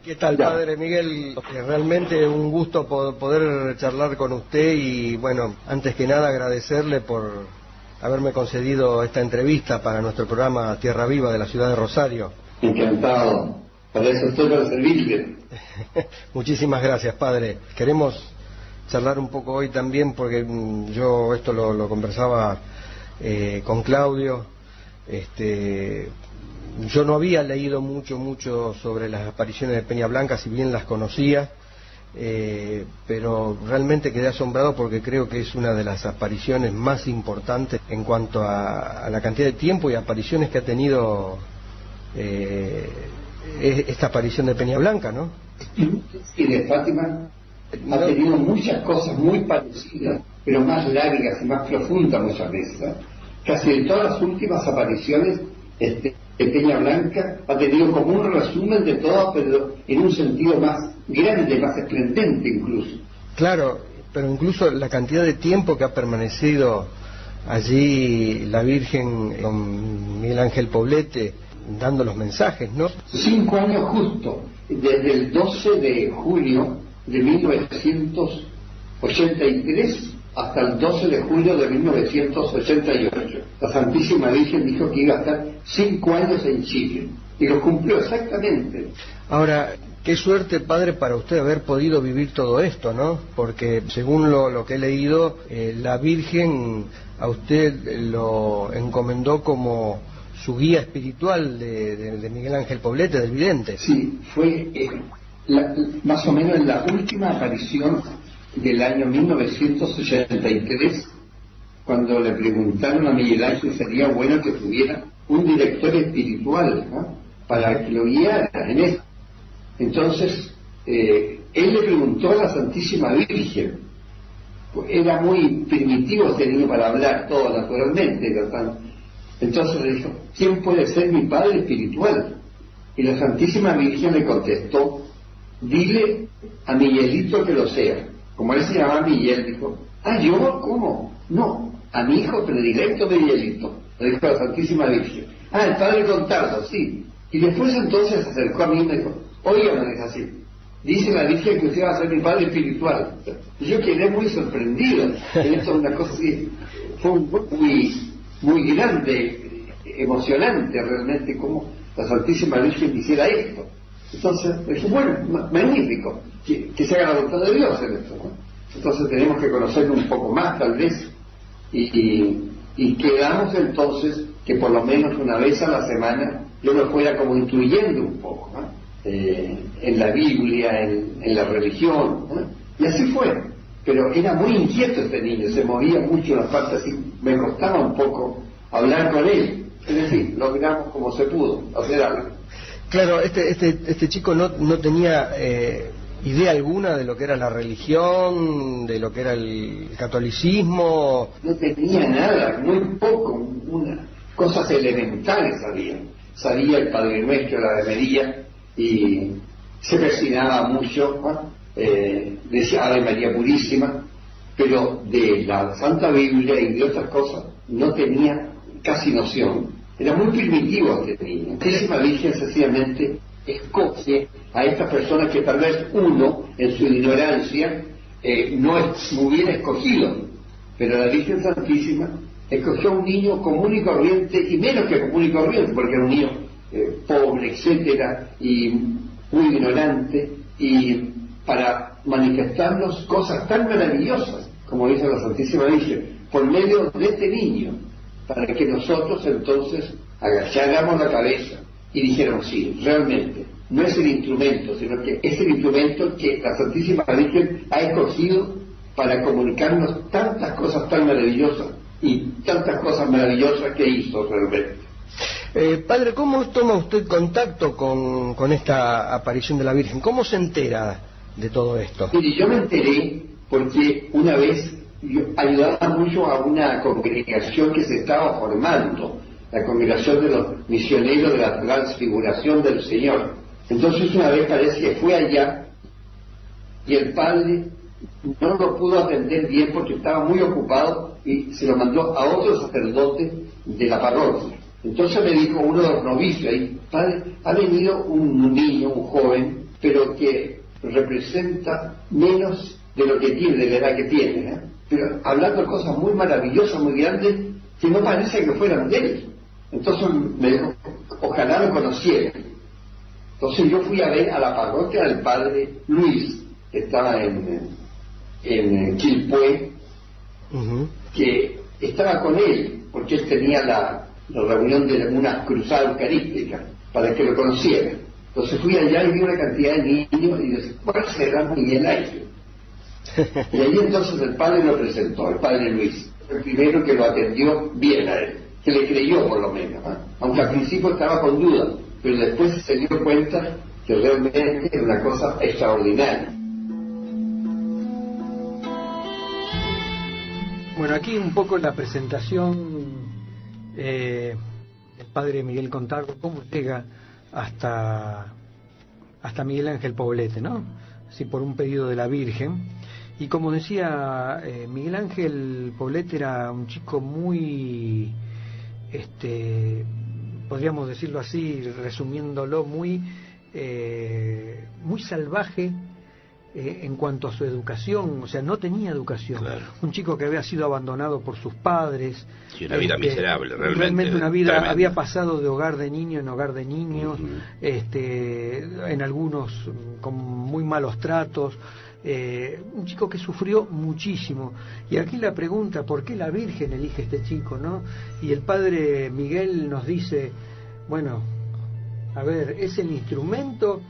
¿Qué tal, padre Miguel? Realmente un gusto poder charlar con usted y, bueno, antes que nada agradecerle por haberme concedido esta entrevista para nuestro programa Tierra Viva de la ciudad de Rosario. Encantado. Para eso estoy, para servirle. Muchísimas gracias, padre. Queremos charlar un poco hoy también porque yo esto lo conversaba con Claudio. Yo no había leído mucho sobre las apariciones de Peña Blanca, si bien las conocía, pero realmente quedé asombrado porque creo que es una de las apariciones más importantes en cuanto a la cantidad de tiempo y apariciones que ha tenido esta aparición de Peña Blanca, ¿no? Y de Fátima ha tenido muchas cosas muy parecidas, pero más largas y más profundas muchas veces, ¿eh? Casi en todas las últimas apariciones de Peña Blanca ha tenido como un resumen de todo, pero en un sentido más grande, más esplendente incluso. Claro, pero incluso la cantidad de tiempo que ha permanecido allí la Virgen con Miguel Ángel Poblete dando los mensajes, ¿no? 5 años justo, desde el 12 de julio de 1983 hasta el 12 de julio de 1988. La Santísima Virgen dijo que iba a estar 5 años en Chile y lo cumplió exactamente. Ahora, qué suerte, padre, para usted haber podido vivir todo esto, ¿no? Porque según lo que he leído, la Virgen a usted lo encomendó como su guía espiritual de Miguel Ángel Poblete, del vidente. Sí, fue más o menos en la última aparición del año 1983, cuando le preguntaron a Miguel Ángel si sería bueno que tuviera un director espiritual, ¿no?, para que lo guiara en eso. Entonces, él le preguntó a la Santísima Virgen. Era muy primitivo este niño para hablar todo naturalmente, entonces le dijo: ¿quién puede ser mi padre espiritual? Y la Santísima Virgen le contestó: dile a Miguelito que lo sea. Como él se llamaba Miguel, dijo: ¿yo? ¿Cómo? No, a mi hijo predilecto Miguelito, le dijo la Santísima Virgen. El padre Contardo, sí. Y después entonces se acercó a mí y me dijo: oiga, me dijo así, dice la Virgen que usted va a ser mi padre espiritual. Y yo quedé muy sorprendido. Esto es una cosa así, fue un muy grande, emocionante realmente, como la Santísima Virgen hiciera esto. Entonces dije: bueno, magnífico, que se haga la voluntad de Dios en esto, ¿no? Entonces tenemos que conocerlo un poco más tal vez, y quedamos entonces que por lo menos una vez a la semana yo me fuera como instruyendo un poco, ¿no?, en la Biblia, en la religión, ¿no? Y así fue. Pero era muy inquieto este niño, se movía mucho en la parte así, me costaba un poco hablar con él. Es decir, logramos como se pudo hacer algo. Claro, este chico no tenía idea alguna de lo que era la religión, de lo que era el catolicismo. No tenía nada, muy poco, cosas elementales sabía. Sabía el Padre Nuestro, la Ave María, y se persignaba mucho, ¿no? Decía Ave María Purísima, pero de la Santa Biblia y de otras cosas no tenía casi noción. Era muy primitivo este niño. La Santísima Virgen sencillamente escoge a estas personas que tal vez uno, en su ignorancia, no hubiera escogido, pero la Virgen Santísima escogió a un niño común y corriente, y menos que común y corriente, porque era un niño pobre, etcétera, y muy ignorante, y para manifestarnos cosas tan maravillosas, como dice la Santísima Virgen, por medio de este niño, para que nosotros entonces agacháramos la cabeza y dijéramos: sí, realmente, no es el instrumento, sino que es el instrumento que la Santísima Virgen ha escogido para comunicarnos tantas cosas tan maravillosas, y tantas cosas maravillosas que hizo realmente. Padre, ¿cómo toma usted contacto con esta aparición de la Virgen? ¿Cómo se entera de todo esto? Mire, yo me enteré porque una vez yo ayudaba mucho a una congregación que se estaba formando, la congregación de los misioneros de la transfiguración del Señor. Entonces una vez parece que fue allá y el padre no lo pudo atender bien porque estaba muy ocupado y se lo mandó a otro sacerdote de la parroquia. Entonces me dijo uno de los novicios ahí, padre, ha venido un niño, un joven, pero que representa menos de lo que tiene, de la edad que tiene, ¿eh? Pero hablando de cosas muy maravillosas, muy grandes, que no parece que fueran de él. Entonces me dijo, ojalá lo conociera. Entonces yo fui a ver a la parroquia del padre Luis, que estaba en Quilpué, que estaba con él, porque él tenía la reunión de una cruzada eucarística, para que lo conociera. Entonces fui allá y vi una cantidad de niños y dije, ¿cuál será Miguel Ángel? Y ahí entonces el padre lo presentó, el padre Luis, el primero que lo atendió bien a él, que le creyó por lo menos, ¿eh? Aunque al principio estaba con dudas, pero después se dio cuenta que realmente era una cosa extraordinaria. Bueno, aquí un poco la presentación del padre Miguel Contardo, cómo llega hasta Miguel Ángel Poblete, ¿no? Así por un pedido de la Virgen. Y como decía, Miguel Ángel Poblete era un chico muy, podríamos decirlo así, resumiéndolo, muy salvaje en cuanto a su educación. O sea, no tenía educación. Claro. Un chico que había sido abandonado por sus padres. Sí, una vida miserable, realmente una vida tremenda. Había pasado de hogar de niño en hogar de niños, en algunos con muy malos tratos. Un chico que sufrió muchísimo. Y aquí la pregunta, ¿por qué la Virgen elige a este chico, no? Y el padre Miguel nos dice, bueno, a ver, es el instrumento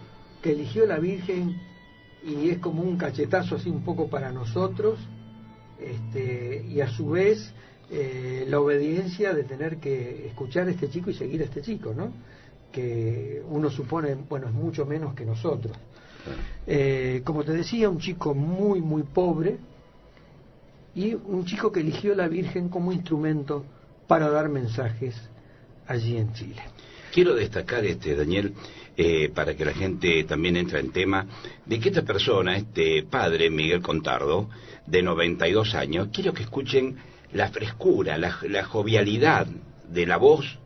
que eligió la Virgen y es como un cachetazo así un poco para nosotros, y a su vez la obediencia de tener que escuchar a este chico y seguir a este chico, ¿no? Que uno supone, bueno, es mucho menos que nosotros. Como te decía, un chico muy muy pobre y un chico que eligió la Virgen como instrumento para dar mensajes allí en Chile. Quiero destacar, Daniel, para que la gente también entre en tema, de que esta persona, este padre Miguel Contardo, de 92 años, quiero que escuchen la frescura, la jovialidad de la voz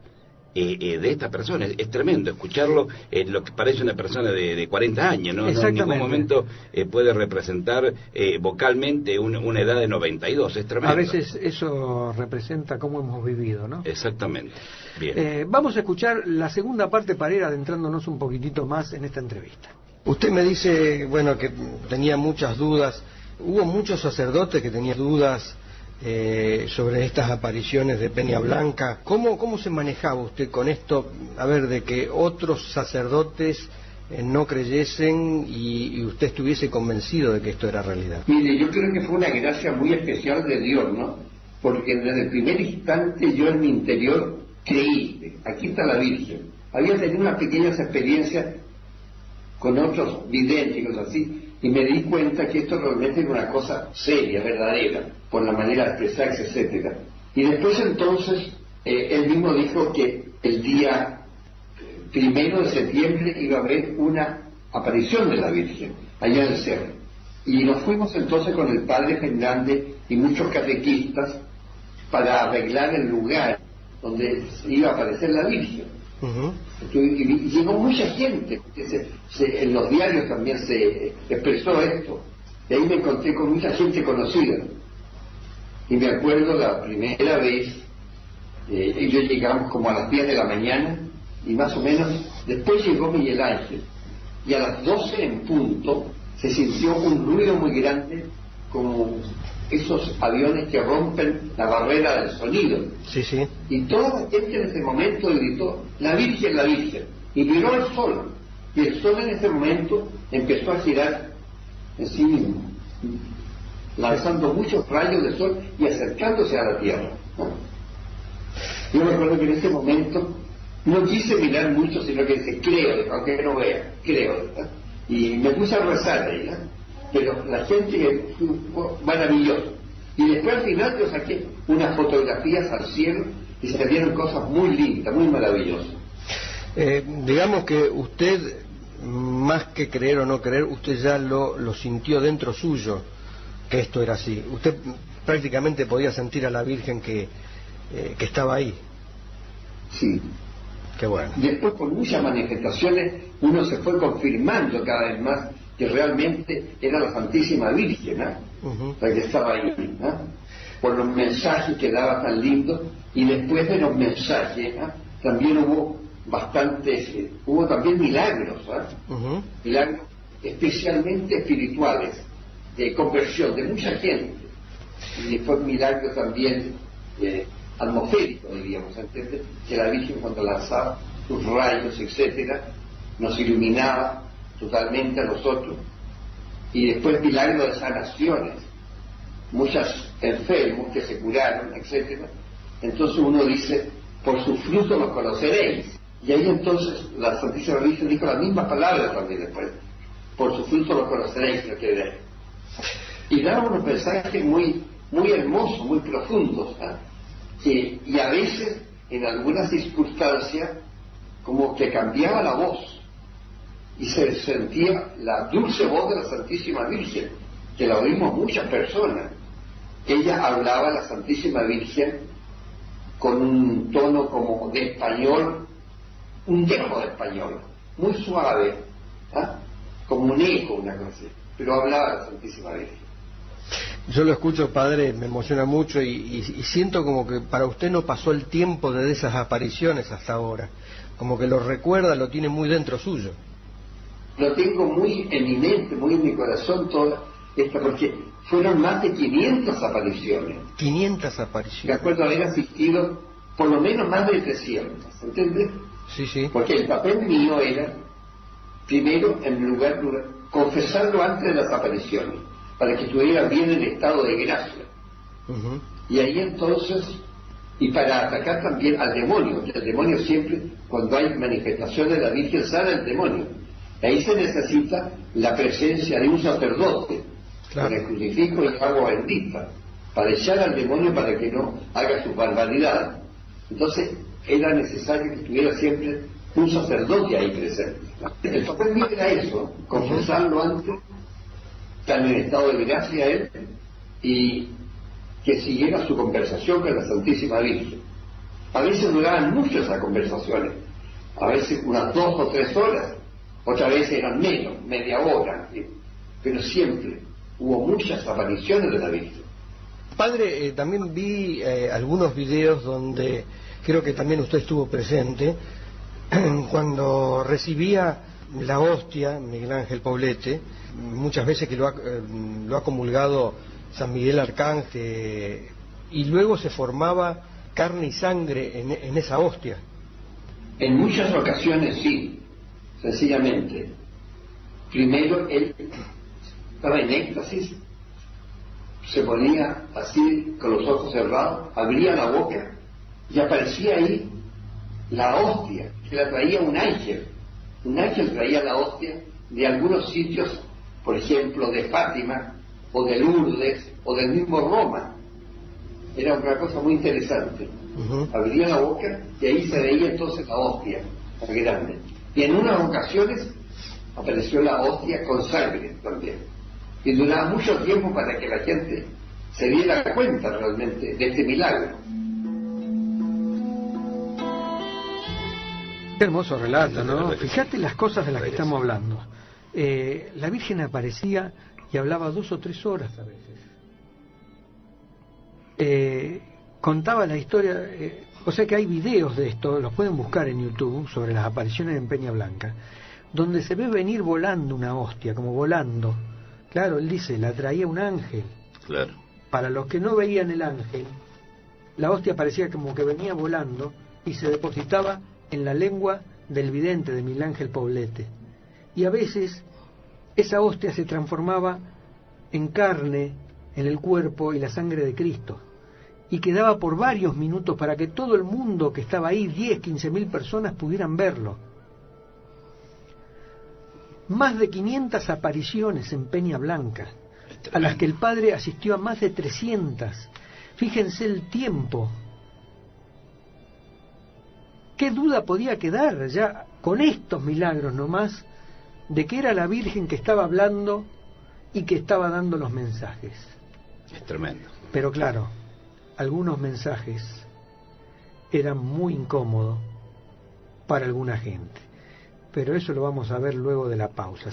de esta persona. Es tremendo escucharlo, lo que parece una persona de 40 años, ¿no? En ningún momento puede representar vocalmente una edad de 92, es tremendo. A veces eso representa cómo hemos vivido, ¿no? Exactamente. Bien. Vamos a escuchar la segunda parte para ir adentrándonos un poquitito más en esta entrevista. Usted me dice, bueno, que tenía muchas dudas. Hubo muchos sacerdotes que tenían dudas sobre estas apariciones de Peña Blanca. ¿Cómo se manejaba usted con esto? A ver, de que otros sacerdotes no creyesen y usted estuviese convencido de que esto era realidad. Mire, yo creo que fue una gracia muy especial de Dios, ¿no? Porque desde el primer instante yo en mi interior creí, aquí está la Virgen. Había tenido unas pequeñas experiencias con otros videntes y cosas así, y me di cuenta que esto realmente era una cosa seria, verdadera, por la manera de expresarse, etcétera. Y después entonces, él mismo dijo que el día 1 de septiembre iba a haber una aparición de la Virgen, allá en el cerro. Y nos fuimos entonces con el padre Fernández y muchos catequistas para arreglar el lugar donde iba a aparecer la Virgen. Y llegó mucha gente, en los diarios también se expresó esto, y ahí me encontré con mucha gente conocida. Y me acuerdo la primera vez, ellos llegamos como a las 10 de la mañana, y más o menos, después llegó Miguel Ángel, y a las 12 en punto se sintió un ruido muy grande, como esos aviones que rompen la barrera del sonido. Sí, sí. Y toda la gente en ese momento gritó, la Virgen, y miró el sol, y el sol en ese momento empezó a girar en sí mismo, lanzando muchos rayos de sol y acercándose a la tierra, ¿no? Yo me acuerdo que en ese momento no quise mirar mucho, sino que dije, creo, aunque no vea, creo, ¿verdad? Y me puse a rezar ahí, ¿no? Pero la gente fue maravillosa. Y después al final yo saqué unas fotografías al cielo y se vieron cosas muy lindas, muy maravillosas. Digamos que usted, más que creer o no creer, usted ya lo sintió dentro suyo, que esto era así. Usted prácticamente podía sentir a la Virgen que estaba ahí. Sí. Qué bueno. Después, con muchas manifestaciones, uno se fue confirmando cada vez más que realmente era la Santísima Virgen, la que estaba ahí, por los mensajes que daba tan lindos. Y después de los mensajes también hubo hubo también milagros, milagros especialmente espirituales, de conversión de mucha gente, y después milagros también atmosféricos, diríamos, ¿entiendes? Que la Virgen, cuando lanzaba sus rayos, etcétera, nos iluminaba totalmente a nosotros. Y después milagros de sanaciones, muchos enfermos que se curaron, etcétera. Entonces uno dice, por sus frutos los conoceréis. Y ahí entonces la Santísima Virgen dijo las mismas palabras también después: por sus frutos los conoceréis, lo que veréis. Y daba unos mensajes muy, muy hermosos, muy profundos, y a veces, en algunas circunstancias, como que cambiaba la voz y se sentía la dulce voz de la Santísima Virgen, que la oímos muchas personas. Ella hablaba, la Santísima Virgen, con un tono como de español, un dejo de español, muy suave, como un eco, una cosa así, pero hablaba la Santísima Virgen. Yo lo escucho, padre, me emociona mucho y siento como que para usted no pasó el tiempo de esas apariciones hasta ahora, como que lo recuerda, lo tiene muy dentro suyo. Lo tengo muy en mi mente, muy en mi corazón, toda esta, porque fueron más de 500 apariciones. 500 apariciones. De acuerdo a haber asistido por lo menos más de 300, ¿entiendes? Sí, sí. Porque el papel mío era, primero, en lugar de confesarlo antes de las apariciones, para que estuviera bien en estado de gracia. Y ahí entonces, y para atacar también al demonio, que el demonio siempre, cuando hay manifestaciones de la Virgen, sale el demonio. Ahí se necesita la presencia de un sacerdote, con el crucifijo y agua bendita, para echar al demonio para que no haga sus barbaridades. Entonces era necesario que estuviera siempre un sacerdote ahí presente. El papel mío era eso, confesarlo antes, estar en estado de gracia a él, y que siguiera su conversación con la Santísima Virgen. A veces duraban mucho esas conversaciones, a veces unas 2 o 3 horas, otras veces eran menos, media hora, pero siempre hubo muchas apariciones de la Virgen. Padre, también vi algunos videos donde creo que también usted estuvo presente, cuando recibía la hostia Miguel Ángel Poblete, muchas veces que lo ha comulgado San Miguel Arcángel, y luego se formaba carne y sangre en esa hostia. En muchas ocasiones sí, sencillamente. Primero él estaba en éxtasis, se ponía así con los ojos cerrados, abría la boca y aparecía ahí la hostia, que la traía un ángel. Un ángel traía la hostia de algunos sitios, por ejemplo de Fátima o de Lourdes o del mismo Roma. Era una cosa muy interesante. Abría la boca y ahí se veía entonces la hostia grande. Y en unas ocasiones apareció la hostia con sangre también. Y duraba mucho tiempo para que la gente se diera cuenta realmente de este milagro. Qué hermoso relato, ¿no? Fíjate las cosas de las que estamos hablando. La Virgen aparecía y hablaba 2 o 3 horas a veces. Contaba la historia, o sea que hay videos de esto, los pueden buscar en YouTube, sobre las apariciones en Peña Blanca, donde se ve venir volando una hostia, como volando. Claro, él dice, la traía un ángel. Claro. Para los que no veían el ángel, la hostia parecía como que venía volando y se depositaba en la lengua del vidente de Miguel Ángel Poblete. Y a veces esa hostia se transformaba en carne, en el cuerpo y la sangre de Cristo, y quedaba por varios minutos para que todo el mundo que estaba ahí, 10, 15.000 personas, pudieran verlo. Más de 500 apariciones en Peña Blanca, a las que el padre asistió a más de 300. Fíjense el tiempo. ¿Qué duda podía quedar ya con estos milagros nomás de que era la Virgen que estaba hablando y que estaba dando los mensajes? Es tremendo. Pero claro, algunos mensajes era muy incómodo para alguna gente. Pero eso lo vamos a ver luego de la pausa.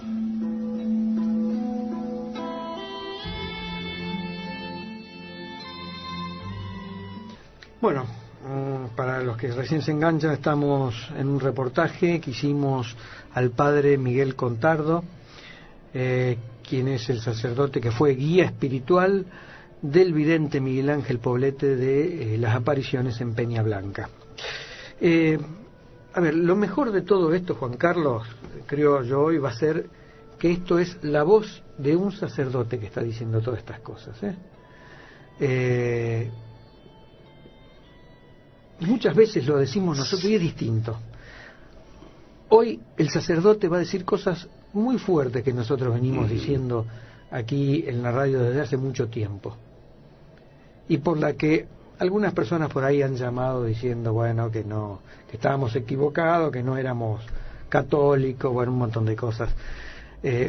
Bueno, para los que recién se enganchan, estamos en un reportaje que hicimos al padre Miguel Contardo, quien es el sacerdote que fue guía espiritual del vidente Miguel Ángel Poblete de las apariciones en Peña Blanca. A ver, lo mejor de todo esto, Juan Carlos, creo yo hoy, va a ser que esto es la voz de un sacerdote que está diciendo todas estas cosas. Muchas veces lo decimos nosotros y es distinto. Hoy el sacerdote va a decir cosas muy fuertes que nosotros venimos diciendo aquí en la radio desde hace mucho tiempo, y por la que algunas personas por ahí han llamado diciendo, bueno, que no, que estábamos equivocados, que no éramos católicos, bueno, un montón de cosas.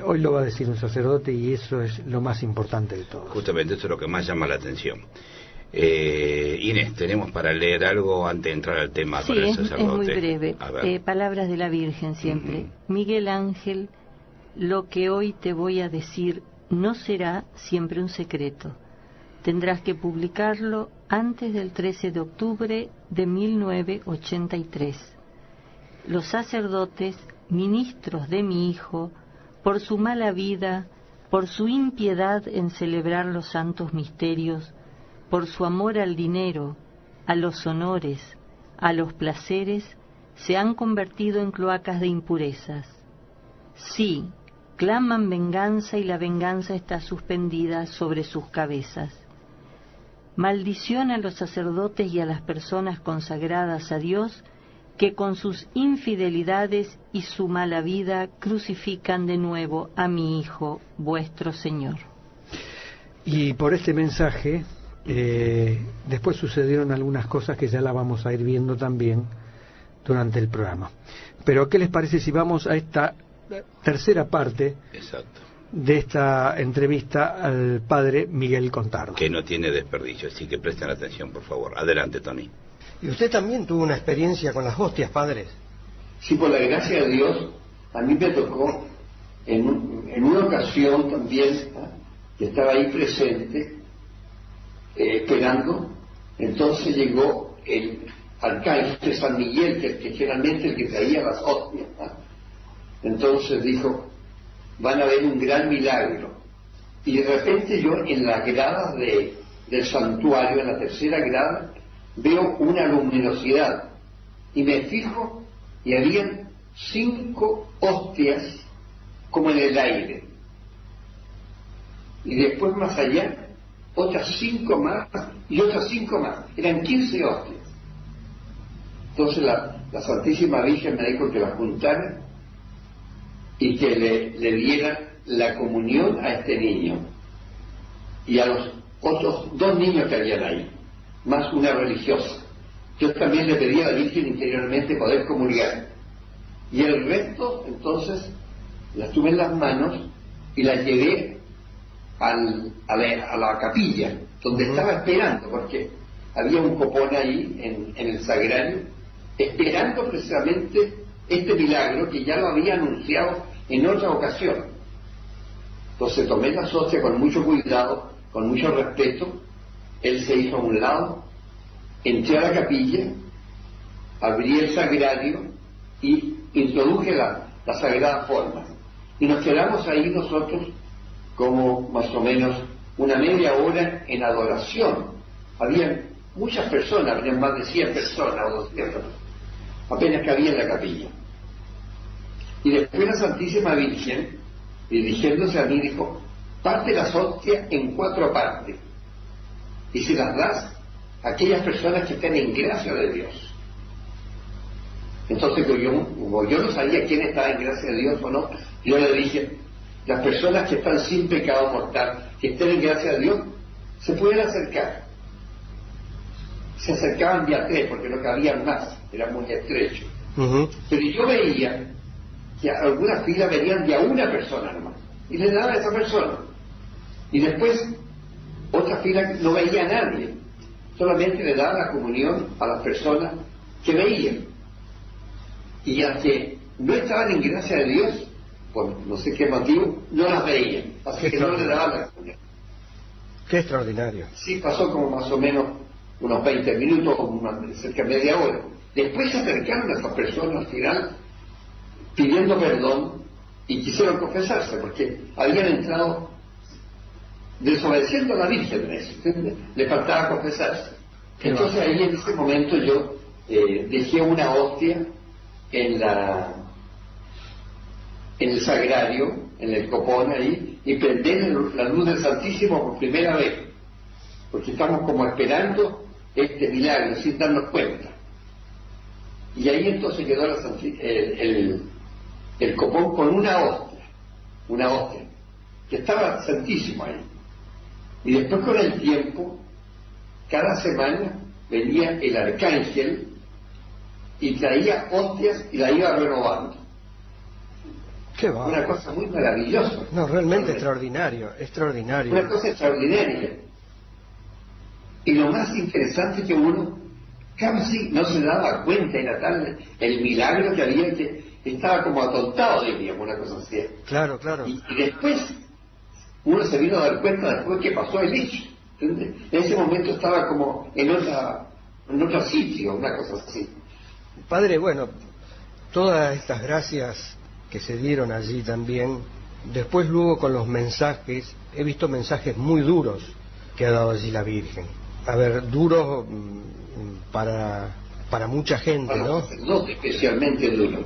Hoy lo va a decir un sacerdote y eso es lo más importante de todo. Justamente eso es lo que más llama la atención. Inés, ¿tenemos para leer algo antes de entrar al tema para el sacerdote? Es muy breve. Palabras de la Virgen siempre. Miguel Ángel, lo que hoy te voy a decir no será siempre un secreto. Tendrás que publicarlo antes del 13 de octubre de 1983. Los sacerdotes, ministros de mi hijo, por su mala vida, por su impiedad en celebrar los santos misterios, por su amor al dinero, a los honores, a los placeres, se han convertido en cloacas de impurezas. Sí, claman venganza y la venganza está suspendida sobre sus cabezas. Maldición a los sacerdotes y a las personas consagradas a Dios que con sus infidelidades y su mala vida crucifican de nuevo a mi Hijo, vuestro Señor. Y por este mensaje, después sucedieron algunas cosas que ya la vamos a ir viendo también durante el programa. Pero ¿qué les parece si vamos a esta tercera parte? Exacto. De esta entrevista al padre Miguel Contardo? Que no tiene desperdicio, así que presten atención, por favor. Adelante, Tony. ¿Y usted también tuvo una experiencia con las hostias, padres? Sí, por la gracia de Dios, a mí me tocó en una ocasión también, que estaba ahí presente, esperando. Entonces llegó el alcalde de San Miguel, que generalmente el que traía las hostias. Entonces dijo, van a ver un gran milagro. Y de repente yo en las gradas del santuario, en la tercera grada, veo una luminosidad y me fijo y habían 5 hostias como en el aire, y después más allá otras 5 más y otras 5 más, eran 15 hostias. Entonces la Santísima Virgen me dijo que las juntara y que le diera la comunión a este niño y a los otros 2 niños que habían ahí, más una religiosa. Yo también le pedí a la Virgen interiormente poder comulgar, y el resto entonces las tuve en las manos y las llevé a la capilla donde estaba esperando, porque había un copón ahí en el sagrario esperando precisamente este milagro que ya lo había anunciado en otra ocasión. Entonces tomé la hostia con mucho cuidado, con mucho respeto. Él se hizo a un lado, entré a la capilla, abrí el sagrario y introduje la sagrada forma, y nos quedamos ahí nosotros como más o menos una media hora en adoración. Había muchas personas, había más de 100 personas o 200, apenas cabía en la capilla. Y después la Santísima Virgen, dirigiéndose a mí, dijo, parte las hostias en 4 partes y se las das a aquellas personas que estén en gracia de Dios. Entonces, como yo no sabía quién estaba en gracia de Dios o no, yo le dije, las personas que están sin pecado mortal, que estén en gracia de Dios, se pueden acercar. Se acercaban de a 3 porque no cabían más, era muy estrecho. Pero yo veía que a algunas filas venían de a una persona nomás, y le daba a esa persona. Y después, otra fila no veía a nadie, solamente le daba la comunión a las personas que veían. Y las que no estaban en gracia de Dios, por no sé qué motivo, no las veían. Así que no le daban la comunión. Qué extraordinario. Sí, pasó como más o menos unos 20 minutos, cerca de media hora. Después se acercaron a esas personas al final pidiendo perdón y quisieron confesarse porque habían entrado desobedeciendo a la Virgen, le faltaba confesarse. Entonces ahí en ese momento yo dejé una hostia en el sagrario, en el copón ahí, y prendí la luz del Santísimo por primera vez, porque estamos como esperando este milagro sin darnos cuenta. Y ahí entonces quedó el copón con una hostia, que estaba santísimo ahí. Y después con el tiempo, cada semana venía el arcángel y traía hostias y la iba renovando. Qué va. Una cosa muy maravillosa. No, realmente extraordinario, extraordinario. Una cosa extraordinaria. Y lo más interesante es que uno casi no se daba cuenta, era tal el milagro que había, que estaba como atontado, diríamos, una cosa así. Claro, claro. Y después uno se vino a dar cuenta después que pasó el hecho. ¿Entiendes? En ese momento estaba como en otro sitio, una cosa así. Padre, bueno, todas estas gracias que se dieron allí también, después luego con los mensajes, he visto mensajes muy duros que ha dado allí la Virgen. A ver, duros para mucha gente, para ¿no? Los sacerdotes, especialmente duro.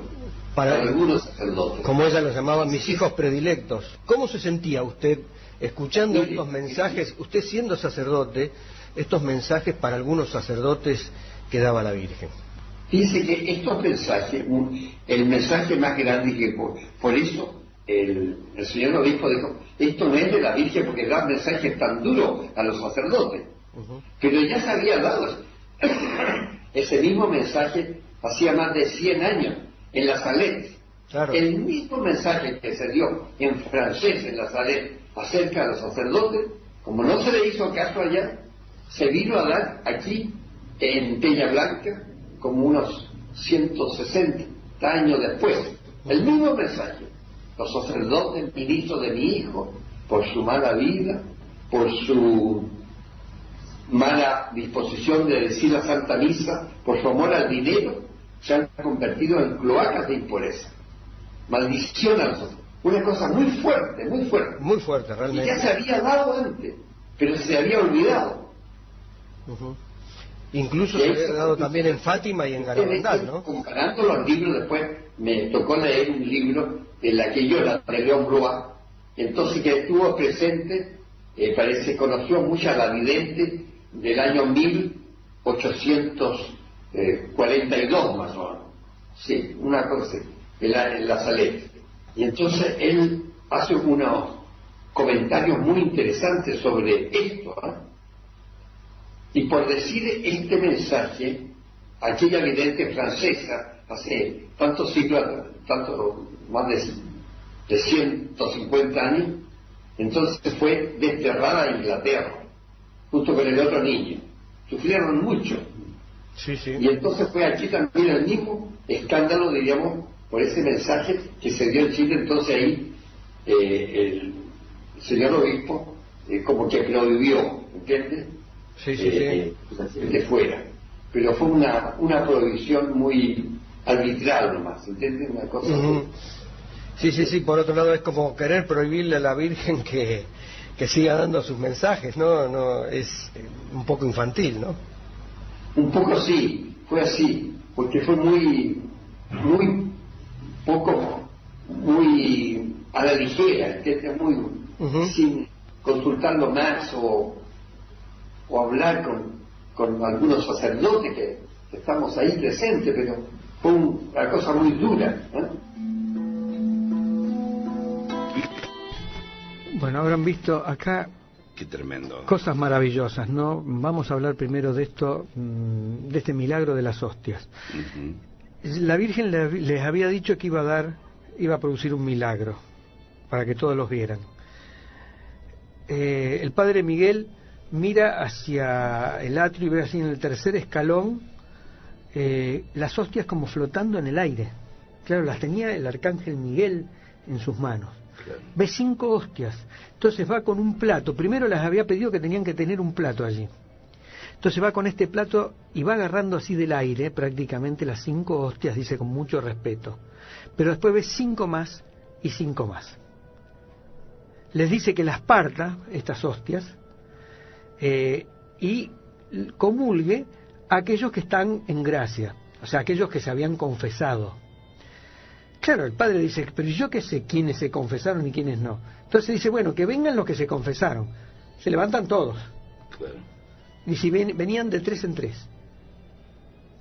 Para algunos sacerdotes. Como ella los llamaba, mis hijos predilectos. ¿Cómo se sentía usted escuchando estos mensajes, usted siendo sacerdote, estos mensajes para algunos sacerdotes que daba la Virgen? Dice que estos mensajes, el mensaje más grande que por eso el señor obispo dijo, esto no es de la Virgen porque da mensajes tan duros a los sacerdotes. Pero ya se había dado ese mismo mensaje hacía más de 100 años en la Salette. Claro. El mismo mensaje que se dio en francés en la Salette acerca de los sacerdotes, como no se le hizo caso allá, se vino a dar aquí en Peña Blanca como unos 160 años después. El mismo mensaje. Los sacerdotes, ministros de mi hijo, por su mala vida, por su mala disposición de decir la Santa Misa, por su amor al dinero, se han convertido en cloacas de impureza. Maldición a nosotros. Una cosa muy fuerte, muy fuerte. Muy fuerte, realmente. Y ya se había dado antes, pero se había olvidado. Incluso se había dado también en Fátima y en Garabandal, ¿no? Comparando los libros, después me tocó leer un libro de la que yo, la de León Blois, entonces que estuvo presente, parece, conoció mucho a la vidente del año 1842 más o menos. Sí, una cosa, en la Salette. Y entonces él hace unos comentarios muy interesantes sobre esto, ¿eh? Y por decir este mensaje, aquella vidente francesa, hace tantos siglos, más de 150 años, entonces fue desterrada a Inglaterra, junto con el otro niño. Sufrieron mucho. Sí, sí. Y entonces fue aquí también el mismo escándalo, diríamos, por ese mensaje que se dio en Chile. Entonces ahí el señor obispo como que prohibió, ¿entiendes? Sí, sí, sí. De fuera. Pero fue una prohibición muy arbitral nomás, ¿entiendes? Una cosa Sí, sí, sí. Por otro lado es como querer prohibirle a la Virgen que siga dando sus mensajes, ¿no? No, es un poco infantil, ¿no? Un poco sí, fue así, porque fue muy a la ligera, ¿entiendes? Muy sin consultarlo más o hablar con algunos sacerdotes que estamos ahí presentes, pero fue una cosa muy dura, ¿eh? Bueno, habrán visto acá Qué tremendo. cosas maravillosas, ¿no? Vamos a hablar primero de esto, de este milagro de las hostias. La Virgen les había dicho que iba a producir un milagro para que todos los vieran. El padre Miguel mira hacia el atrio y ve así en el tercer escalón las hostias como flotando en el aire. Claro, las tenía el arcángel Miguel en sus manos. Claro. Ve 5 hostias. Entonces va con un plato. Primero les había pedido que tenían que tener un plato allí. Entonces va con este plato y va agarrando así del aire prácticamente las 5 hostias, dice con mucho respeto. Pero después ve 5 más y 5 más. Les dice que las parta, estas hostias, y comulgue a aquellos que están en gracia, o sea, aquellos que se habían confesado. Claro, el padre dice, pero yo qué sé quiénes se confesaron y quiénes no. Entonces dice, bueno, que vengan los que se confesaron. Se levantan todos. Claro. Y si venían de 3 en 3.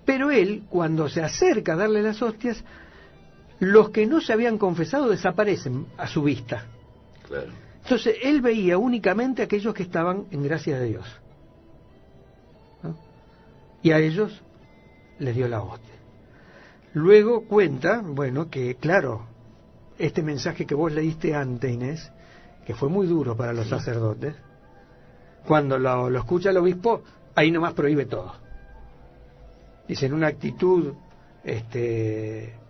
Pero él, cuando se acerca a darle las hostias, los que no se habían confesado desaparecen a su vista. Claro. Entonces él veía únicamente a aquellos que estaban en gracia de Dios, ¿no? Y a ellos les dio la hostia. Luego cuenta, bueno, que claro, este mensaje que vos leíste antes, Inés, que fue muy duro para los sacerdotes, cuando lo escucha el obispo, ahí nomás prohíbe todo. Dice, en una actitud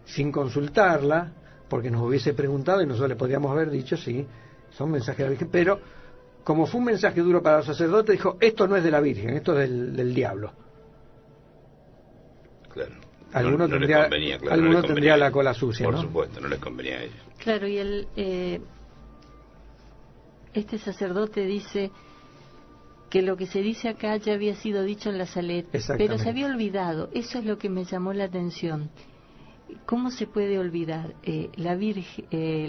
sin consultarla, porque nos hubiese preguntado y nosotros le podríamos haber dicho, sí, son mensajes de la Virgen, pero como fue un mensaje duro para los sacerdotes, dijo, esto no es de la Virgen, esto es del diablo. Claro. Alguno no tendría, convenía, claro, alguno no tendría la cola sucia, por ¿no? supuesto, no les convenía a ellos. Claro, y este sacerdote dice que lo que se dice acá ya había sido dicho en la Salet, pero se había olvidado. Eso es lo que me llamó la atención. ¿Cómo se puede olvidar? La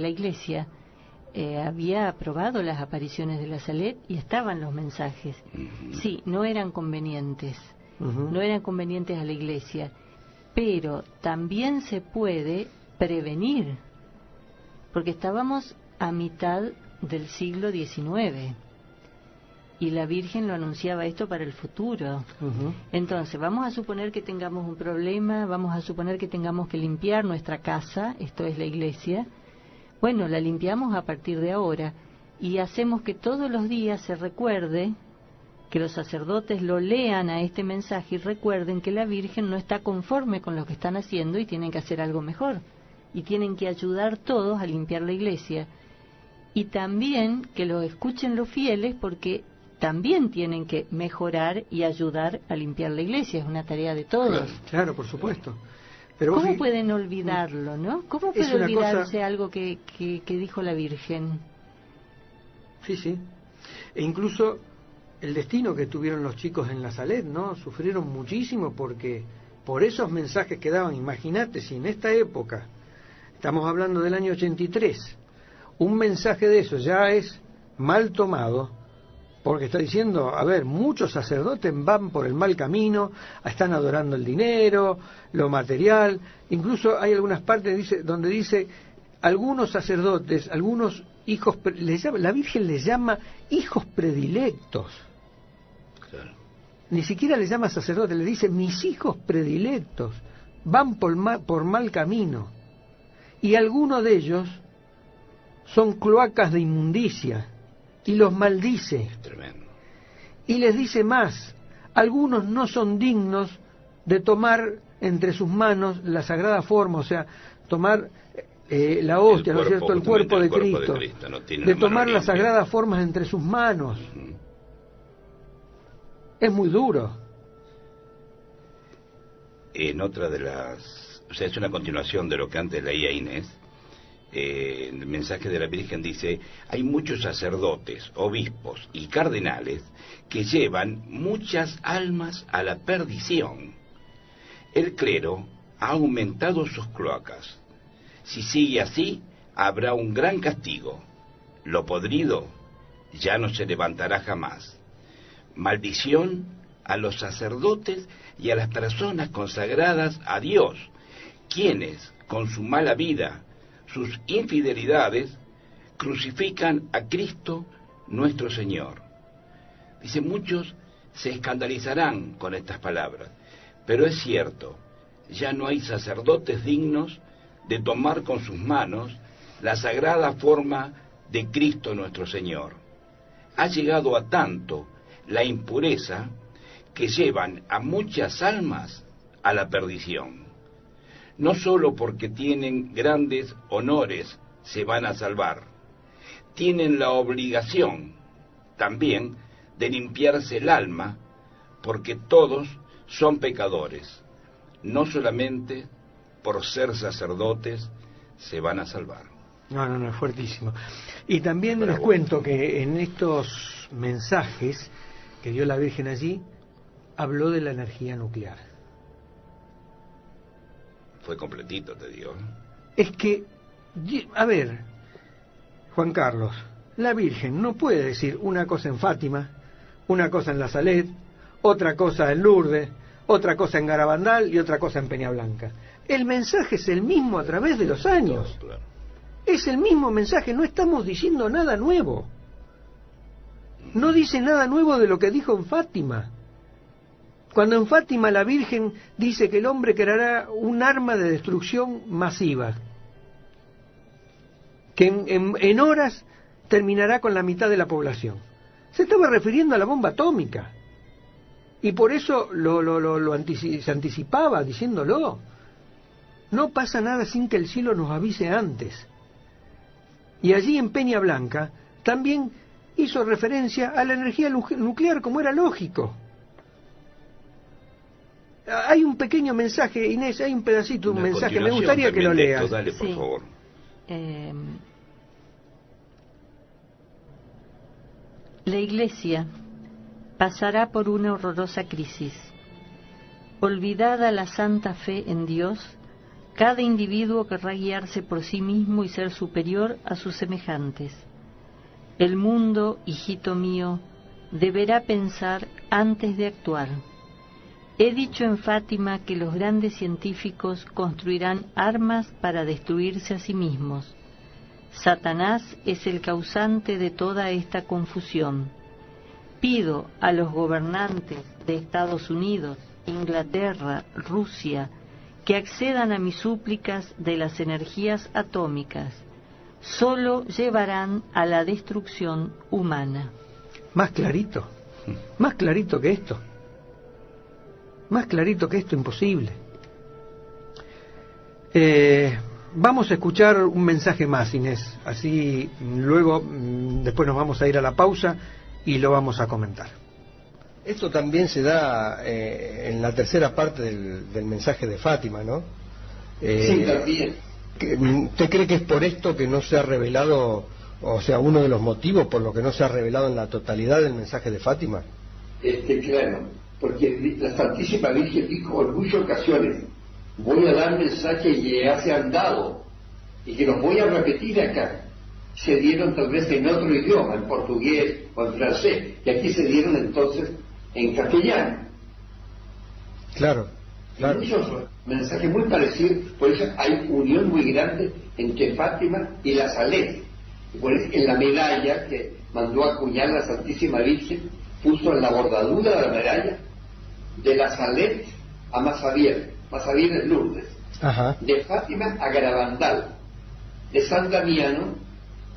Iglesia había aprobado las apariciones de la Salet y estaban los mensajes. Sí, no eran convenientes, no eran convenientes a la Iglesia, pero también se puede prevenir, porque estábamos a mitad del siglo XIX y la Virgen lo anunciaba esto para el futuro. Entonces vamos a suponer que tengamos un problema, vamos a suponer que tengamos que limpiar nuestra casa, esto es la iglesia. Bueno, la limpiamos a partir de ahora y hacemos que todos los días se recuerde, que los sacerdotes lo lean a este mensaje y recuerden que la Virgen no está conforme con lo que están haciendo y tienen que hacer algo mejor y tienen que ayudar todos a limpiar la iglesia. Y también que lo escuchen los fieles, porque también tienen que mejorar y ayudar a limpiar la iglesia, es una tarea de todos. Claro, por supuesto. Pero ¿cómo pueden olvidarlo, no? ¿Cómo puede olvidarse algo que dijo la Virgen? Sí, sí. E incluso el destino que tuvieron los chicos en la Salet, ¿no? Sufrieron muchísimo porque por esos mensajes que daban. Imagínate si en esta época, estamos hablando del año 83, un mensaje de eso ya es mal tomado, porque está diciendo, a ver, muchos sacerdotes van por el mal camino, están adorando el dinero, lo material. Incluso hay algunas partes donde dice, algunos sacerdotes, algunos hijos, la Virgen les llama hijos predilectos. Claro. Ni siquiera les llama sacerdotes, le dice, mis hijos predilectos van por mal camino. Y algunos de ellos son cloacas de inmundicia, y los maldice. Tremendo. Y les dice más, algunos no son dignos de tomar entre sus manos la sagrada forma, o sea, tomar la hostia, ¿no es cierto?, el cuerpo de Cristo, no de tomar las sagradas formas entre sus manos. Es muy duro. En otra de las... O sea, es una continuación de lo que antes leía Inés. El mensaje de la Virgen dice, hay muchos sacerdotes, obispos y cardenales que llevan muchas almas a la perdición. El clero ha aumentado sus cloacas. Si sigue así, habrá un gran castigo. Lo podrido ya no se levantará jamás. Maldición a los sacerdotes y a las personas consagradas a Dios, quienes, con su mala vida, sus infidelidades, crucifican a Cristo nuestro Señor. Dice, muchos se escandalizarán con estas palabras, pero es cierto, ya no hay sacerdotes dignos de tomar con sus manos la sagrada forma de Cristo nuestro Señor. Ha llegado a tanto la impureza que llevan a muchas almas a la perdición. No solo porque tienen grandes honores se van a salvar, tienen la obligación también de limpiarse el alma, porque todos son pecadores, no solamente por ser sacerdotes se van a salvar. No, es fuertísimo. Y también les Bravo. cuento que en estos mensajes que dio la Virgen allí, habló de la energía nuclear. Fue completito, te digo. Es que, a ver, Juan Carlos, la Virgen no puede decir una cosa en Fátima, una cosa en La Salet, otra cosa en Lourdes, otra cosa en Garabandal y otra cosa en Peñablanca. El mensaje es el mismo a través de los años. Todo, claro. Es el mismo mensaje, no estamos diciendo nada nuevo. No dice nada nuevo de lo que dijo en Fátima. Cuando en Fátima la Virgen dice que el hombre creará un arma de destrucción masiva, que en horas terminará con la mitad de la población. Se estaba refiriendo a la bomba atómica. Y por eso se anticipaba diciéndolo. No pasa nada sin que el cielo nos avise antes. Y allí en Peña Blanca también hizo referencia a la energía nuclear, como era lógico. Hay un pequeño mensaje, Inés, hay un pedacito, un mensaje, me gustaría que lo leas. Dale, por Sí. favor. La Iglesia pasará por una horrorosa crisis. Olvidada la santa fe en Dios, cada individuo querrá guiarse por sí mismo y ser superior a sus semejantes. El mundo, hijito mío, deberá pensar antes de actuar. He dicho en Fátima que los grandes científicos construirán armas para destruirse a sí mismos. Satanás es el causante de toda esta confusión. Pido a los gobernantes de Estados Unidos, Inglaterra, Rusia, que accedan a mis súplicas de las energías atómicas. Solo llevarán a la destrucción humana. Más clarito que esto. Más clarito que esto, imposible. Vamos a escuchar un mensaje más, Inés. Así luego, después nos vamos a ir a la pausa y lo vamos a comentar. Esto también se da en la tercera parte del mensaje de Fátima, ¿no? Sí, también. ¿Usted cree que es por esto que no se ha revelado, o sea, uno de los motivos por lo que no se ha revelado en la totalidad del mensaje de Fátima? Claro, porque la Santísima Virgen dijo en muchas ocasiones: voy a dar mensajes que ya se han dado y que los voy a repetir acá. Se dieron tal vez en otro idioma, en portugués o en francés, y aquí se dieron entonces en castellano. Claro. Y muchos mensajes muy parecidos, por eso hay unión muy grande entre Fátima y La Salet. Y por eso en la medalla que mandó a acuñar la Santísima Virgen, puso en la bordadura de la medalla de La Salet a Massabielle es Lourdes, Ajá. de Fátima a Garabandal, de San Damiano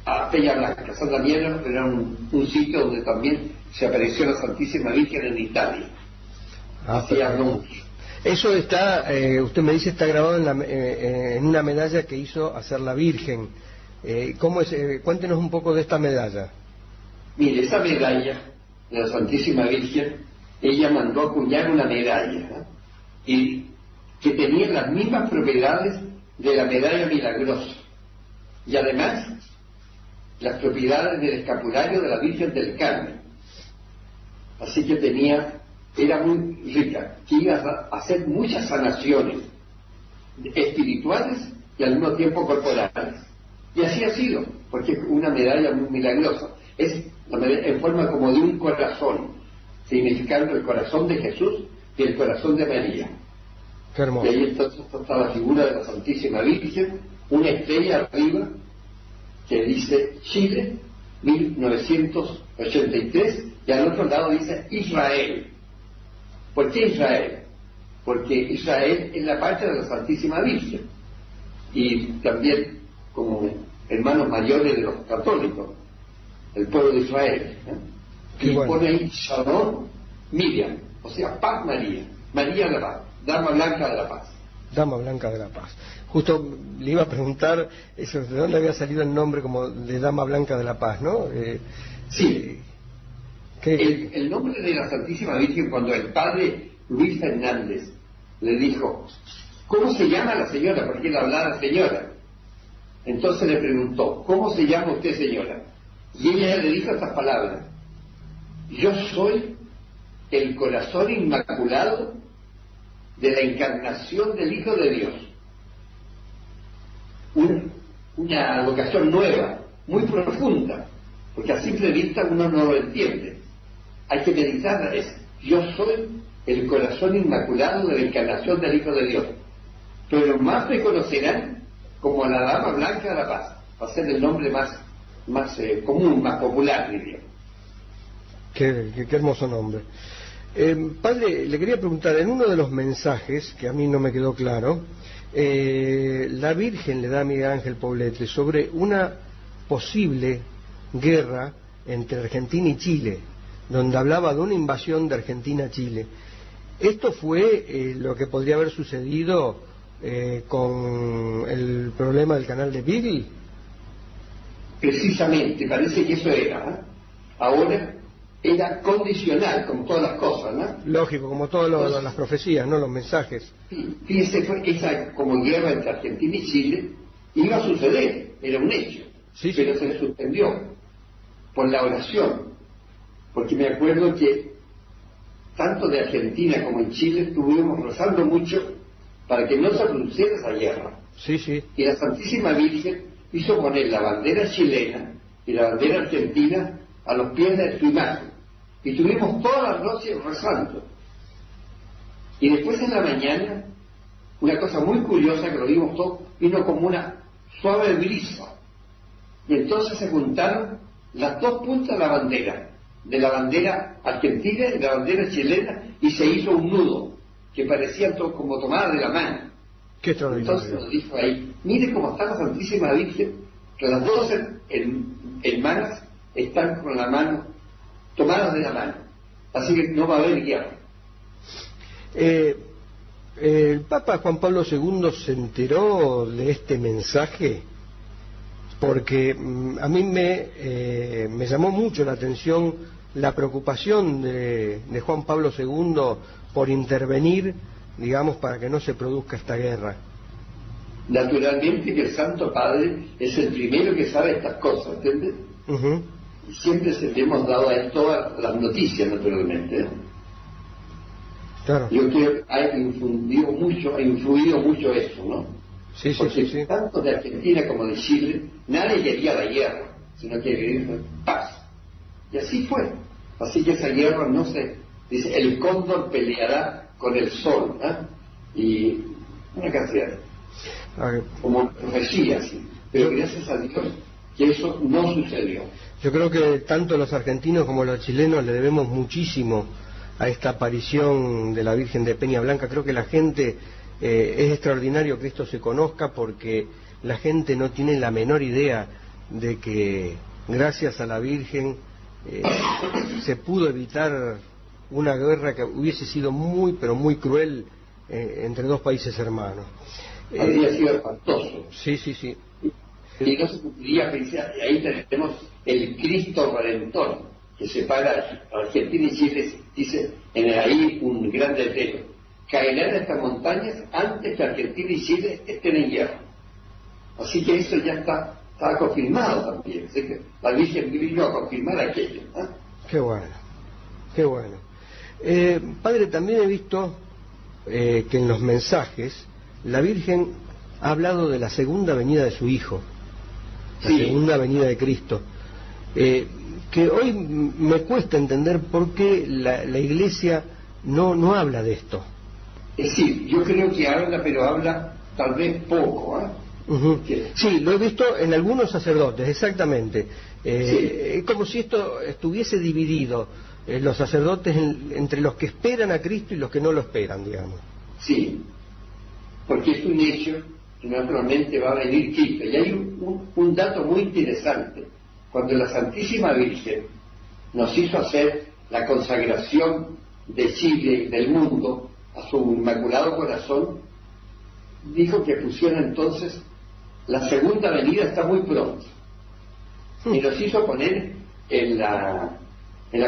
a Peña Blanca. San Damiano era un sitio donde también se apareció la Santísima Virgen en Italia. Así habló mucho. Eso está, usted me dice, está grabado en una medalla que hizo hacer la Virgen. ¿Cómo es? Cuéntenos un poco de esta medalla. Mire, esa medalla de la Santísima Virgen, ella mandó acuñar una medalla, ¿no? Y que tenía las mismas propiedades de la medalla milagrosa. Y además, las propiedades del escapulario de la Virgen del Carmen. Así que era muy rica, que iba a hacer muchas sanaciones espirituales y al mismo tiempo corporales. Y así ha sido, porque es una medalla muy milagrosa. Es la medalla en forma como de un corazón, significando el corazón de Jesús y el corazón de María. Qué hermoso. Y ahí entonces está la figura de la Santísima Virgen, una estrella arriba que dice Chile 1983, y al otro lado dice Israel. ¿Por qué Israel? Porque Israel es la parte de la Santísima Virgen, y también como hermanos mayores de los católicos, el pueblo de Israel, ¿eh? Qué y bueno. pone ahí Shalom Miriam, o sea, Paz María, María de la Paz, Dama Blanca de la Paz. Dama Blanca de la Paz. Justo le iba a preguntar eso, de dónde había salido el nombre como de Dama Blanca de la Paz, ¿no? Sí. El nombre de la Santísima Virgen, cuando el padre Luis Fernández le dijo, ¿cómo se llama la señora? Porque él hablaba señora. Entonces le preguntó, ¿cómo se llama usted, señora? Y ella le dijo estas palabras: yo soy el corazón inmaculado de la encarnación del Hijo de Dios. Una vocación nueva, muy profunda, porque a simple vista uno no lo entiende. Hay que meditar eso. Yo soy el corazón inmaculado de la encarnación del Hijo de Dios. Pero más me conocerán como la Dama Blanca de la Paz. Va a ser el nombre más común, más popular, diría. Qué hermoso nombre. Padre, le quería preguntar, en uno de los mensajes, que a mí no me quedó claro, la Virgen le da a Miguel Ángel Poblete sobre una posible guerra entre Argentina y Chile, donde hablaba de una invasión de Argentina a Chile. ¿Esto fue lo que podría haber sucedido con el problema del canal de Beagle? Precisamente, parece que eso era, ¿eh? Ahora era condicional, como todas las cosas, ¿no? Lógico, como todas las profecías, ¿no? Los mensajes. Fíjese, esa como guerra entre Argentina y Chile iba a suceder, era un hecho, Sí, pero se suspendió por la oración, porque me acuerdo que tanto de Argentina como en Chile estuvimos rezando mucho para que no se produciera esa guerra. Sí, sí. Y la Santísima Virgen hizo poner la bandera chilena y la bandera argentina a los pies de su imagen. Y tuvimos todas las noches rezando. Y después en la mañana, una cosa muy curiosa que lo vimos todos, vino como una suave brisa. Y entonces se juntaron las dos puntas de la bandera argentina y de la bandera chilena, y se hizo un nudo, que parecía como tomada de la mano. Qué extraordinario. Entonces nos dijo ahí, mire cómo está la Santísima Virgen, que las dos hermanas están con la mano, tomadas de la mano. Así que no va a haber guerra. ¿El Papa Juan Pablo II se enteró de este mensaje? Porque a mí me llamó mucho la atención la preocupación de Juan Pablo II por intervenir, digamos, para que no se produzca esta guerra. Naturalmente que el Santo Padre es el primero que sabe estas cosas, ¿entiendes? Uh-huh. Y siempre se le hemos dado a él todas las noticias, naturalmente, ¿eh? Claro. Yo creo que ha influido mucho eso, ¿no? Sí, porque sí. tanto de Argentina como de Chile, nadie quería la guerra, sino que quería paz. Y así fue. Así que esa guerra no se... Dice, el cóndor peleará con el sol, ¿eh? Y una cantidad. Como profecía, sí. Pero gracias a Dios que eso no sucedió. Yo creo que tanto los argentinos como los chilenos le debemos muchísimo a esta aparición de la Virgen de Peña Blanca. Creo que la gente, es extraordinario que esto se conozca, porque la gente no tiene la menor idea de que gracias a la Virgen se pudo evitar una guerra que hubiese sido muy, pero muy cruel entre dos países hermanos. Habría sido espantoso. Sí, sí, sí. Y no se cumpliría, ahí tenemos el Cristo Redentor, que separa a Argentina y Chile, dice ahí un gran letrero: caerán estas montañas antes que Argentina y Chile estén en guerra. Así que eso ya estaba confirmado también. Así que la Virgen vino a confirmar aquello, ¿eh? Qué bueno, qué bueno. Padre, también he visto que en los mensajes la Virgen ha hablado de la segunda venida de su Hijo, la segunda venida de Cristo, que hoy me cuesta entender por qué la Iglesia no habla de esto. Es decir, yo creo que habla, pero habla tal vez poco, ¿eh? Uh-huh. Sí, lo he visto en algunos sacerdotes, exactamente. Es como si esto estuviese dividido, los sacerdotes entre los que esperan a Cristo y los que no lo esperan, digamos. Sí, porque es un hecho que naturalmente va a venir Cristo. Y hay un dato muy interesante. Cuando la Santísima Virgen nos hizo hacer la consagración de Chile y del mundo a su Inmaculado Corazón, dijo que pusiera entonces la segunda venida está muy pronto, y nos hizo poner en la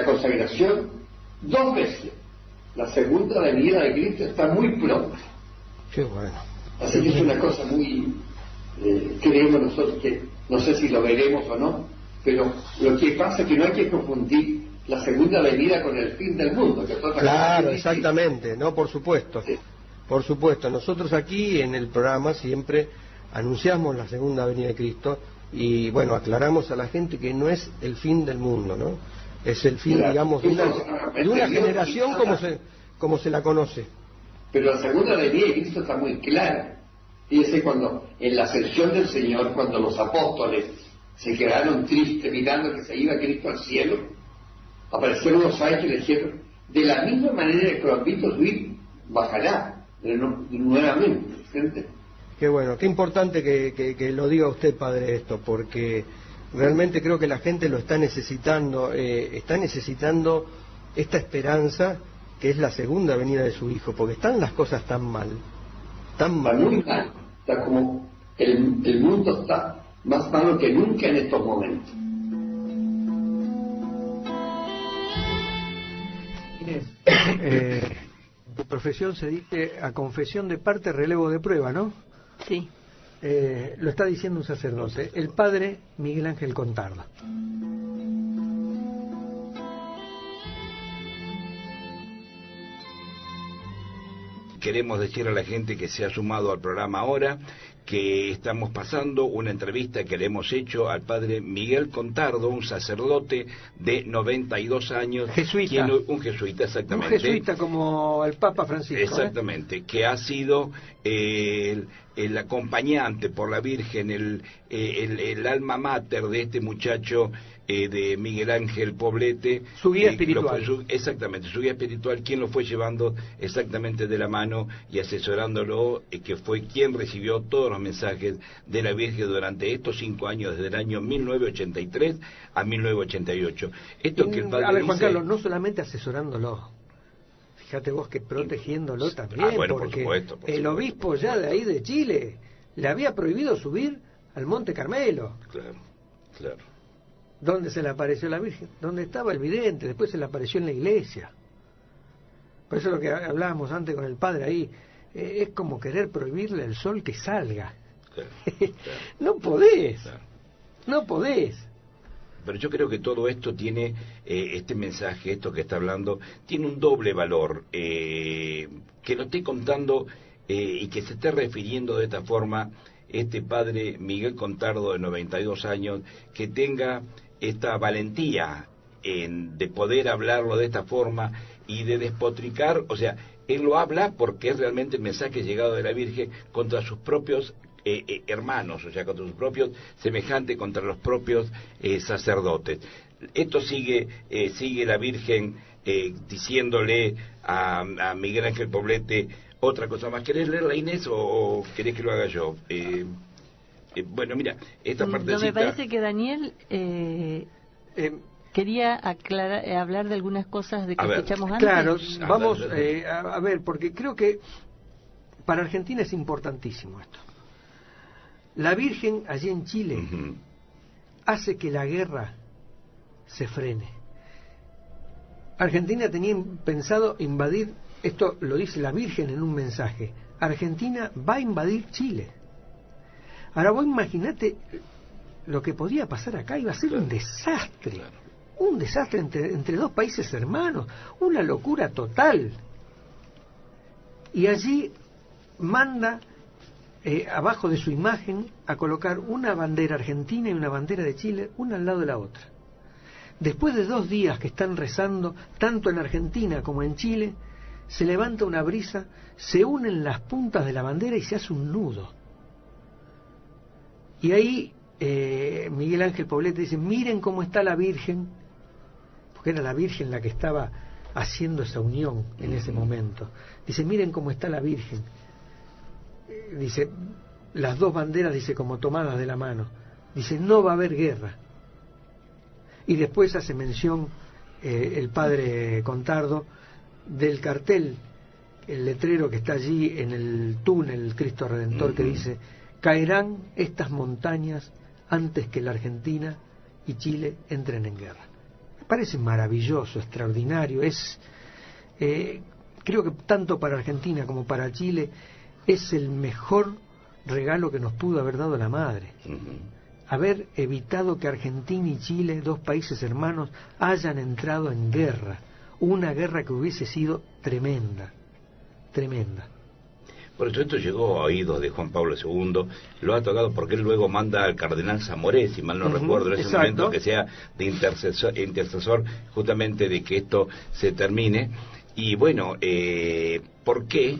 consagración 2 veces: la segunda venida de Cristo está muy pronto. Qué bueno. Así que es una cosa muy, creemos nosotros que, no sé si lo veremos o no, pero lo que pasa es que no hay que confundir la segunda venida con el fin del mundo, que es otra Claro, cosa. exactamente, no, por supuesto. Sí. Por supuesto, nosotros aquí en el programa siempre anunciamos la segunda venida de Cristo y, bueno, aclaramos a la gente que no es el fin del mundo, ¿no? Es el fin, Claro, digamos, de una generación como se la conoce. Pero la segunda venida de Cristo está muy clara. Fíjese cuando, en la ascensión del Señor, cuando los apóstoles se quedaron tristes mirando que se iba Cristo al cielo, aparecieron los ángeles y le dijeron: de la misma manera que lo han visto subir, bajará nuevamente. ¿Entiende? Qué bueno, qué importante que lo diga usted, padre, esto, porque realmente creo que la gente lo está necesitando esta esperanza que es la segunda venida de su Hijo, porque están las cosas tan mal, Está muy mal, está como el mundo está más malo que nunca en estos momentos. Inés, tu profesión se dice a confesión de parte, relevo de prueba, ¿no? Sí. Lo está diciendo un sacerdote, el padre Miguel Ángel Contardo. Queremos decir a la gente que se ha sumado al programa ahora que estamos pasando una entrevista que le hemos hecho al padre Miguel Contardo, un sacerdote de 92 años. Jesuita. Un jesuita, exactamente. Un jesuita como el Papa Francisco. Exactamente, que ha sido el acompañante por la Virgen, el alma mater de este muchacho, de Miguel Ángel Poblete. Su guía espiritual. Exactamente, su guía espiritual, quien lo fue llevando exactamente de la mano y asesorándolo, que fue quien recibió todos los mensajes de la Virgen durante estos 5 años, desde el año 1983 a 1988. Esto que el padre a ver, Juan dice... Carlos, no solamente asesorándolo, fíjate vos que protegiéndolo también, bueno, porque por supuesto. El obispo ya de ahí de Chile le había prohibido subir al Monte Carmelo. Claro. ¿Dónde se le apareció la Virgen? ¿Dónde estaba el vidente? Después se le apareció en la iglesia. Por eso lo que hablábamos antes con el padre ahí, es como querer prohibirle al sol que salga. Claro. No podés. Claro. No podés. Pero yo creo que todo esto tiene, este mensaje, esto que está hablando, tiene un doble valor. Que lo esté contando y que se esté refiriendo de esta forma este padre Miguel Contardo, de 92 años, que tenga esta valentía de poder hablarlo de esta forma y de despotricar. O sea, él lo habla porque es realmente el mensaje llegado de la Virgen contra sus propios hermanos, o sea, contra sus propios semejantes, contra los propios sacerdotes. Esto sigue la Virgen diciéndole a Miguel Ángel Poblete otra cosa más. ¿Querés leerla, Inés, o querés que lo haga yo? Bueno, mira, esta partecita... No, me parece que Daniel quería hablar de algunas cosas de que escuchamos antes. Claro, vamos a ver, porque creo que para Argentina es importantísimo esto. La Virgen allí en Chile hace que la guerra se frene. Argentina tenía pensado invadir, esto lo dice la Virgen en un mensaje, Argentina va a invadir Chile. Ahora vos imaginate lo que podía pasar acá, iba a ser un desastre. Un desastre entre dos países hermanos, una locura total. Y allí manda abajo de su imagen a colocar una bandera argentina y una bandera de Chile, una al lado de la otra. Después de 2 días que están rezando, tanto en Argentina como en Chile, se levanta una brisa, se unen las puntas de la bandera y se hace un nudo. Y ahí Miguel Ángel Poblete dice: miren cómo está la Virgen, porque era la Virgen la que estaba haciendo esa unión en ese momento. Dice: miren cómo está la Virgen. Dice, las 2 banderas, dice, como tomadas de la mano. Dice, no va a haber guerra. Y después hace mención el padre Contardo, del cartel, el letrero que está allí en el túnel Cristo Redentor, que dice: caerán estas montañas antes que la Argentina y Chile entren en guerra. Me parece maravilloso, extraordinario. Creo que tanto para Argentina como para Chile es el mejor regalo que nos pudo haber dado la madre. Haber evitado que Argentina y Chile, dos países hermanos, hayan entrado en guerra. Una guerra que hubiese sido tremenda. Por eso esto llegó a oídos de Juan Pablo II, lo ha tocado porque él luego manda al cardenal Zamoré, si mal no recuerdo, en ese momento, que sea de intercesor justamente de que esto se termine. Y bueno, ¿por qué,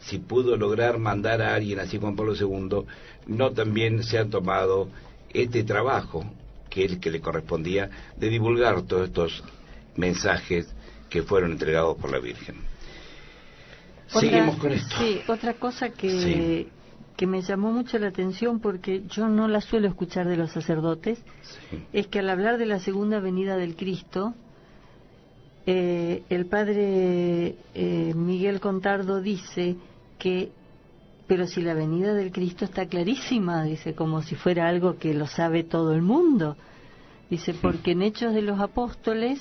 si pudo lograr mandar a alguien así Juan Pablo II, no también se ha tomado este trabajo que le correspondía de divulgar todos estos mensajes que fueron entregados por la Virgen? Seguimos con esto. Sí, otra cosa que me llamó mucho la atención, porque yo no la suelo escuchar de los sacerdotes, es que al hablar de la segunda venida del Cristo, el padre Miguel Contardo dice que, pero si la venida del Cristo está clarísima, dice, como si fuera algo que lo sabe todo el mundo. Dice, porque en Hechos de los Apóstoles,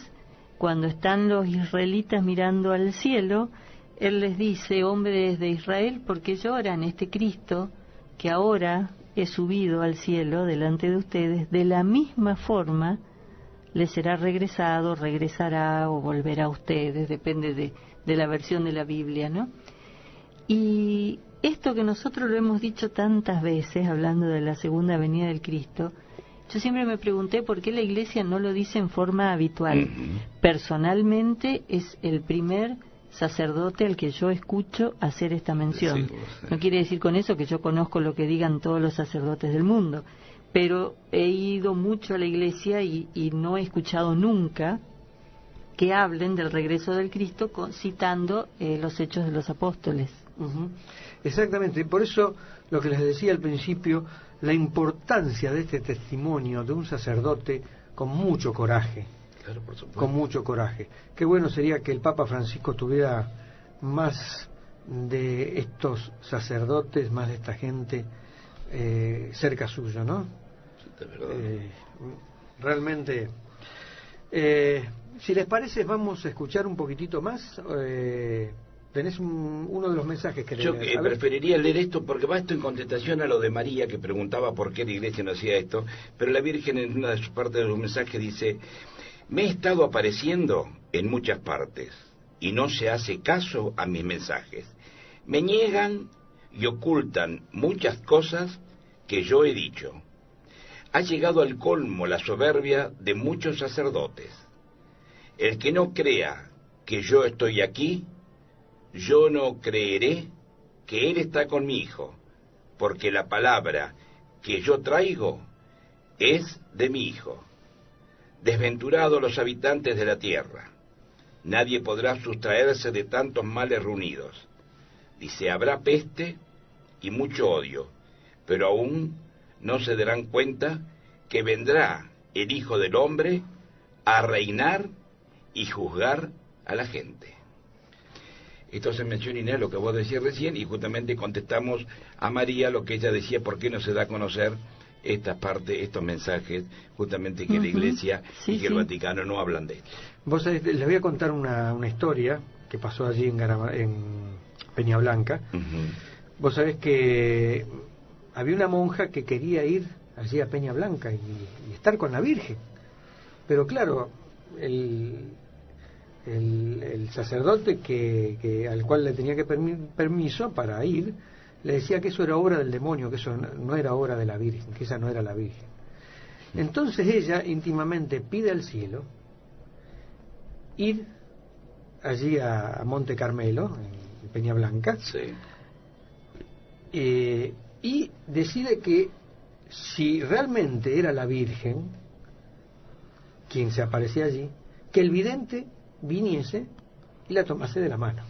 cuando están los israelitas mirando al cielo, él les dice: hombres de Israel, ¿por qué lloran? Este Cristo que ahora he subido al cielo delante de ustedes, de la misma forma les será regresado, regresará o volverá a ustedes, depende de la versión de la Biblia, ¿no? Y esto que nosotros lo hemos dicho tantas veces, hablando de la segunda venida del Cristo, yo siempre me pregunté por qué la Iglesia no lo dice en forma habitual. Personalmente es el primer sacerdote al que yo escucho hacer esta mención. No quiere decir con eso que yo conozco lo que digan todos los sacerdotes del mundo, pero he ido mucho a la Iglesia y no he escuchado nunca que hablen del regreso del Cristo citando los Hechos de los Apóstoles. Exactamente, por eso lo que les decía al principio, la importancia de este testimonio de un sacerdote con mucho coraje. Claro, por supuesto. Con mucho coraje. Qué bueno sería que el Papa Francisco tuviera más de estos sacerdotes, más de esta gente cerca suyo, ¿no? Sí, de verdad. Realmente, si les parece, vamos a escuchar un poquitito más. Tenés uno de los mensajes que yo preferiría leer esto porque va esto en contestación a lo de María, que preguntaba por qué la Iglesia no hacía esto, pero la Virgen en una de sus partes de los mensajes dice: me he estado apareciendo en muchas partes y no se hace caso a mis mensajes. Me niegan y ocultan muchas cosas que yo he dicho. Ha llegado al colmo la soberbia de muchos sacerdotes. El que no crea que yo estoy aquí, yo no creeré que Él está con mi Hijo, porque la palabra que yo traigo es de mi Hijo. Desventurados los habitantes de la tierra, nadie podrá sustraerse de tantos males reunidos. Dice, habrá peste y mucho odio, pero aún no se darán cuenta que vendrá el Hijo del Hombre a reinar y juzgar a la gente. Esto se menciona, Inés, lo que vos decías recién, y justamente contestamos a María lo que ella decía: ¿por qué no se da a conocer estas partes, estos mensajes, justamente que la Iglesia y que el Vaticano no hablan de esto? Vos sabés, les voy a contar una historia que pasó allí en Peña Blanca. Vos sabés que había una monja que quería ir allí a Peña Blanca y estar con la Virgen, pero claro, el sacerdote al cual le tenía que permiso para ir, le decía que eso era obra del demonio, que eso no era obra de la Virgen, que esa no era la Virgen. Entonces ella íntimamente pide al cielo ir allí a Monte Carmelo, en Peña Blanca, y decide que si realmente era la Virgen quien se aparecía allí, que el vidente viniese y la tomase de la mano.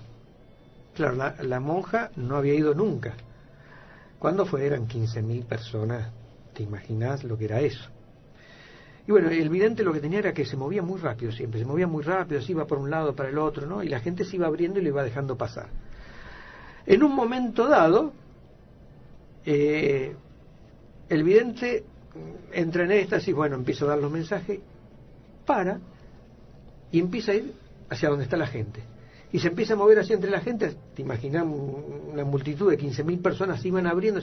Claro, la monja no había ido nunca. ¿Cuándo fue? Eran 15.000 personas. ¿Te imaginas lo que era eso? Y bueno, el vidente lo que tenía era que se movía muy rápido siempre, se movía muy rápido, se iba por un lado, para el otro, ¿no? Y la gente se iba abriendo y lo iba dejando pasar. En un momento dado, el vidente entra en éxtasis, bueno, empieza a dar los mensajes, para, y empieza a ir hacia donde está la gente. Y se empieza a mover así entre la gente, te imaginas una multitud de 15.000 personas, se iban abriendo,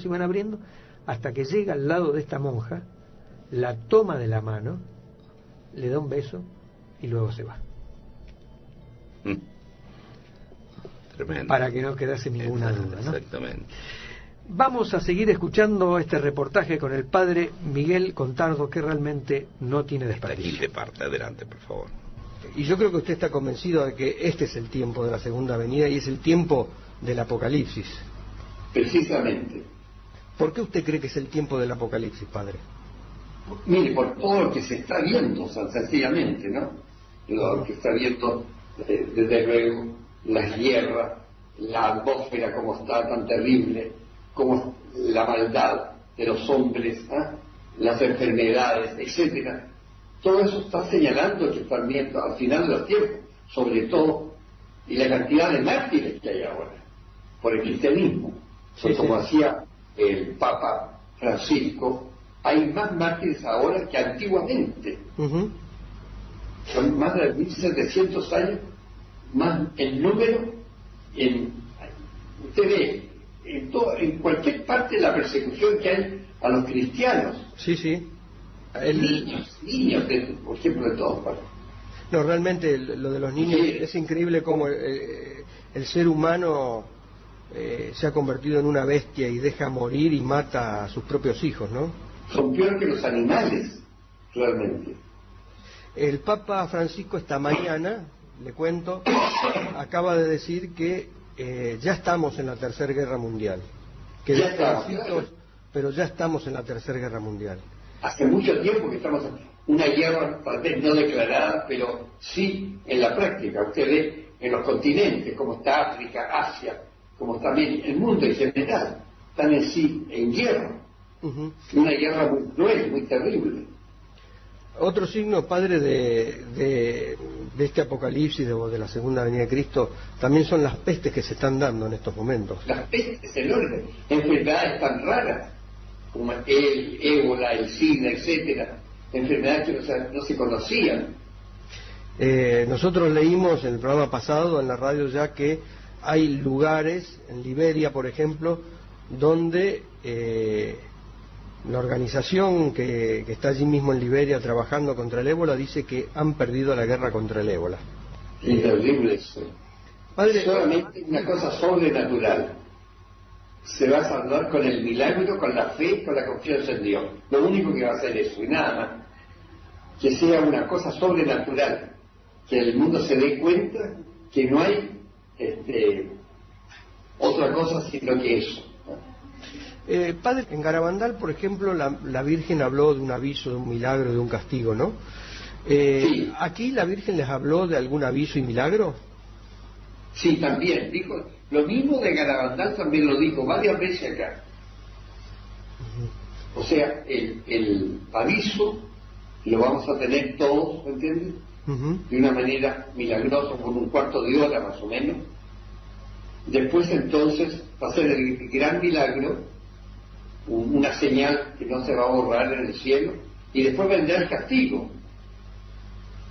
hasta que llega al lado de esta monja, la toma de la mano, le da un beso y luego se va. Tremendo. Para que no quedase ninguna duda, ¿no? Exactamente. Vamos a seguir escuchando este reportaje con el padre Miguel Contardo, que realmente no tiene Esta desperdicio. quinta parte, adelante, por favor. Y yo creo que usted está convencido de que este es el tiempo de la segunda venida y es el tiempo del Apocalipsis. Precisamente. ¿Por qué usted cree que es el tiempo del Apocalipsis, padre? Mire, por todo lo que se está viendo, sencillamente, ¿no? Lo que está viendo, desde luego, las guerras, la atmósfera como está tan terrible, como la maldad de los hombres, ¿eh? Las enfermedades, etcétera. Todo eso está señalando que están viendo al final de los tiempos, sobre todo, y la cantidad de mártires que hay ahora por el cristianismo. Sí, como sí. hacía el Papa Francisco, hay más mártires ahora que antiguamente. Uh-huh. Son más de 1.700 años, más el número. Usted ve en cualquier parte de la persecución que hay a los cristianos. Sí, sí. Niños, por ejemplo, de todas partes. No, realmente lo de los niños Sí. es increíble cómo el ser humano se ha convertido en una bestia y deja morir y mata a sus propios hijos, ¿no? Son peor que los animales, realmente. El Papa Francisco esta mañana, le cuento, acaba de decir que ya estamos en la Tercera Guerra Mundial. Que Ya de estamos, pedacitos, claro. pero ya estamos en la Tercera Guerra Mundial. Hace mucho tiempo que estamos en una guerra, tal vez no declarada, pero sí en la práctica. Usted ve en los continentes, como está África, Asia, como también el mundo en general, están en sí en guerra. Uh-huh. Una guerra muy cruel, muy terrible. Otro signo, padre, de este apocalipsis de la segunda venida de Cristo, también son las pestes que se están dando en estos momentos. Las pestes enormes, enfermedades tan raras como el ébola, el SIDA, etcétera, enfermedades que no se conocían. Nosotros leímos en el programa pasado en la radio ya que hay lugares, en Liberia por ejemplo, donde la organización que está allí mismo en Liberia trabajando contra el ébola dice que han perdido la guerra contra el ébola. Es terrible eso. Padre, Solamente una cosa sobrenatural se va a salvar con el milagro, con la fe, con la confianza en Dios. Lo único que va a hacer eso y nada más. Que sea una cosa sobrenatural, que el mundo se dé cuenta que no hay otra cosa sino que eso. padre, en Garabandal, por ejemplo, la Virgen habló de un aviso, de un milagro, de un castigo, ¿no? Sí. ¿Aquí la Virgen les habló de algún aviso y milagro? Sí, también dijo lo mismo de Garabandal, también lo dijo varias veces acá. O sea, el aviso lo vamos a tener todos, ¿me entiendes? Uh-huh. De una manera milagrosa, con un cuarto de hora más o menos. Después entonces va a ser el gran milagro, una señal que no se va a borrar en el cielo, y después vendrá el castigo.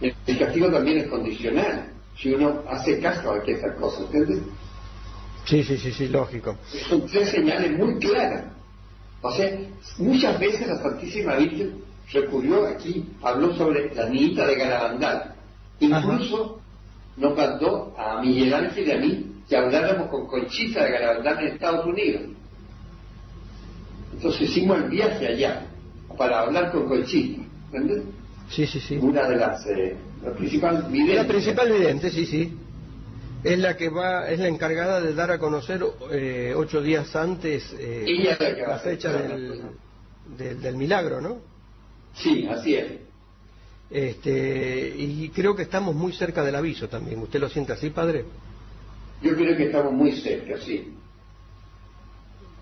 El castigo también es condicional, si uno hace caso a estas cosas, ¿entiendes? Sí, lógico. Son tres señales muy claras. O sea, muchas veces la Santísima Virgen recurrió aquí, habló sobre la niñita de Garabandal. Incluso nos mandó a Miguel Ángel y a mí que habláramos con Conchita de Garabandal en Estados Unidos. Entonces hicimos el viaje allá para hablar con Conchita, ¿entendés? Sí. Una de las la principal vidente. La principal vidente, sí. Es la que es la encargada de dar a conocer 8 días antes Ella es la que va a la hacer fecha del milagro, ¿no? Sí, así es. Y creo que estamos muy cerca del aviso también. ¿Usted lo siente así, padre? Yo creo que estamos muy cerca, sí.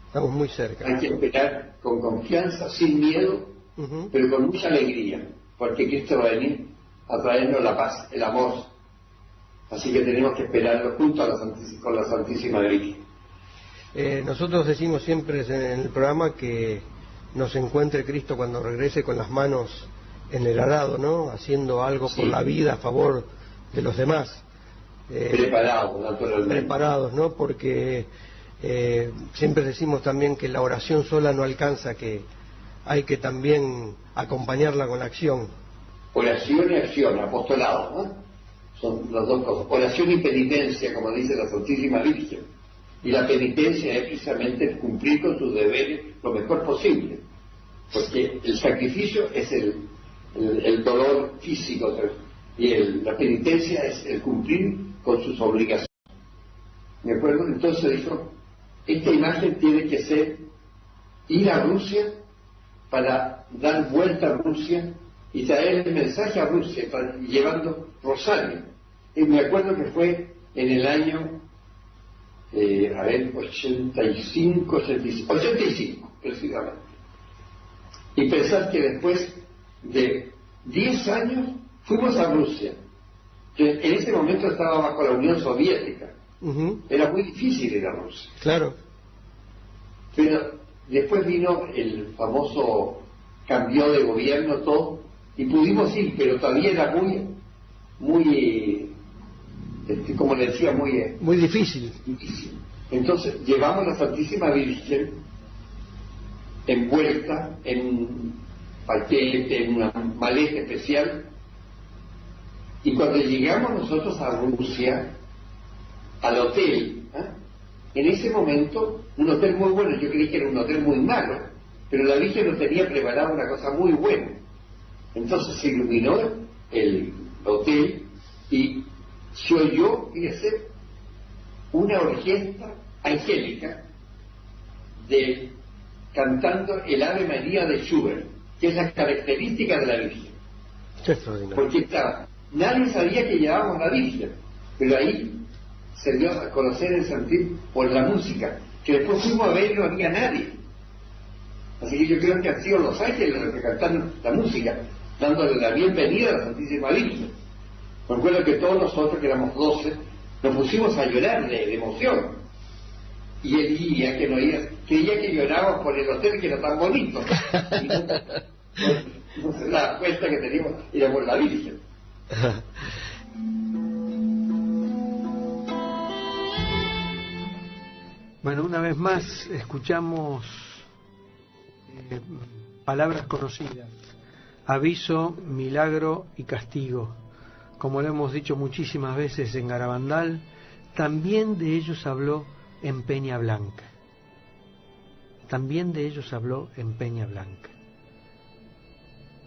Estamos muy cerca. Hay que esperar con confianza, sin miedo, Uh-huh. pero con mucha alegría. porque Cristo va a venir a traernos la paz, el amor. Así que tenemos que esperarlo junto a con la Santísima Virgen. Nosotros decimos siempre en el programa que nos encuentre Cristo cuando regrese con las manos en el arado, ¿no? Haciendo algo por la vida a favor de los demás. Preparados, naturalmente. Preparados, ¿no? Porque siempre decimos también que la oración sola no alcanza, que hay que también acompañarla con la acción. Oración y acción, apostolado, ¿no? Son las dos cosas. Oración y penitencia, como dice la Santísima Virgen. Y la penitencia es precisamente cumplir con sus deberes lo mejor posible. Porque el sacrificio es el dolor físico y la penitencia es el cumplir con sus obligaciones. ¿De acuerdo? Entonces dijo, esta imagen tiene que ser ir a Rusia para dar vuelta a Rusia y traer el mensaje a Rusia, llevando rosario. Y me acuerdo que fue en el año 85, precisamente. Y pensar que después de 10 años fuimos a Rusia. En ese momento estaba bajo la Unión Soviética. Era muy difícil ir a Rusia. Claro. Pero después vino el famoso cambio de gobierno, todo, y pudimos ir, pero todavía era muy como le decía, muy difícil. Entonces llevamos la Santísima Virgen envuelta en un paquete, en una maleta especial, y cuando llegamos nosotros a Rusia, al hotel, en ese momento, un hotel muy bueno, yo creí que era un hotel muy malo, pero la Virgen nos tenía preparado una cosa muy buena. Entonces se iluminó el hotel y se oyó, fíjese, una orquesta angélica cantando el Ave María de Schubert, que es la característica de la Virgen. Porque nadie sabía que llevábamos la Virgen, pero ahí se dio a conocer el sentir por la música, que después fuimos a ver y no había nadie. Así que yo creo que han sido los ángeles los que cantaron la música, dándole la bienvenida a la Santísima Virgen. Me acuerdo que todos nosotros, que éramos 12, nos pusimos a llorar de emoción. Y el guía que nos iba, creía que llorábamos por el hotel que era tan bonito. Y no se daba cuenta que teníamos, era por la Virgen. Bueno, una vez más escuchamos palabras conocidas: aviso, milagro y castigo. Como lo hemos dicho muchísimas veces en Garabandal, también de ellos habló en Peña Blanca. También de ellos habló en Peña Blanca.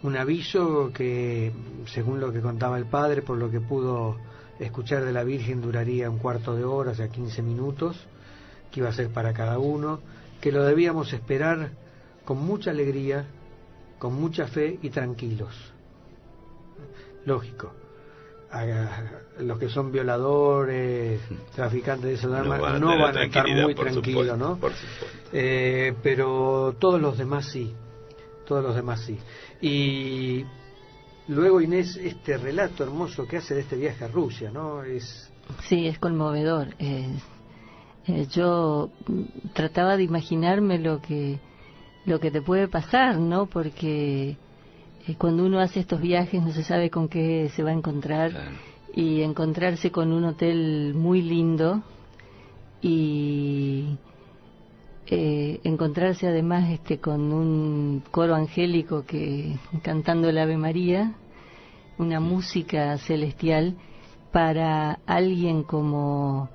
Un aviso que, según lo que contaba el padre, por lo que pudo escuchar de la Virgen, duraría un cuarto de hora, o sea, 15 minutos, que iba a ser para cada uno, que lo debíamos esperar con mucha alegría, con mucha fe y tranquilos. Lógico. A los que son violadores, traficantes de esas armas, no van a estar muy tranquilos, ¿no? Pero todos los demás sí. Y luego, Inés, este relato hermoso que hace de este viaje a Rusia, ¿no? Sí, es conmovedor. Yo trataba de imaginarme lo que te puede pasar, ¿no? Porque cuando uno hace estos viajes no se sabe con qué se va a encontrar. Claro. Y encontrarse con un hotel muy lindo y encontrarse además con un coro angélico que cantando el Ave María, una música celestial para alguien como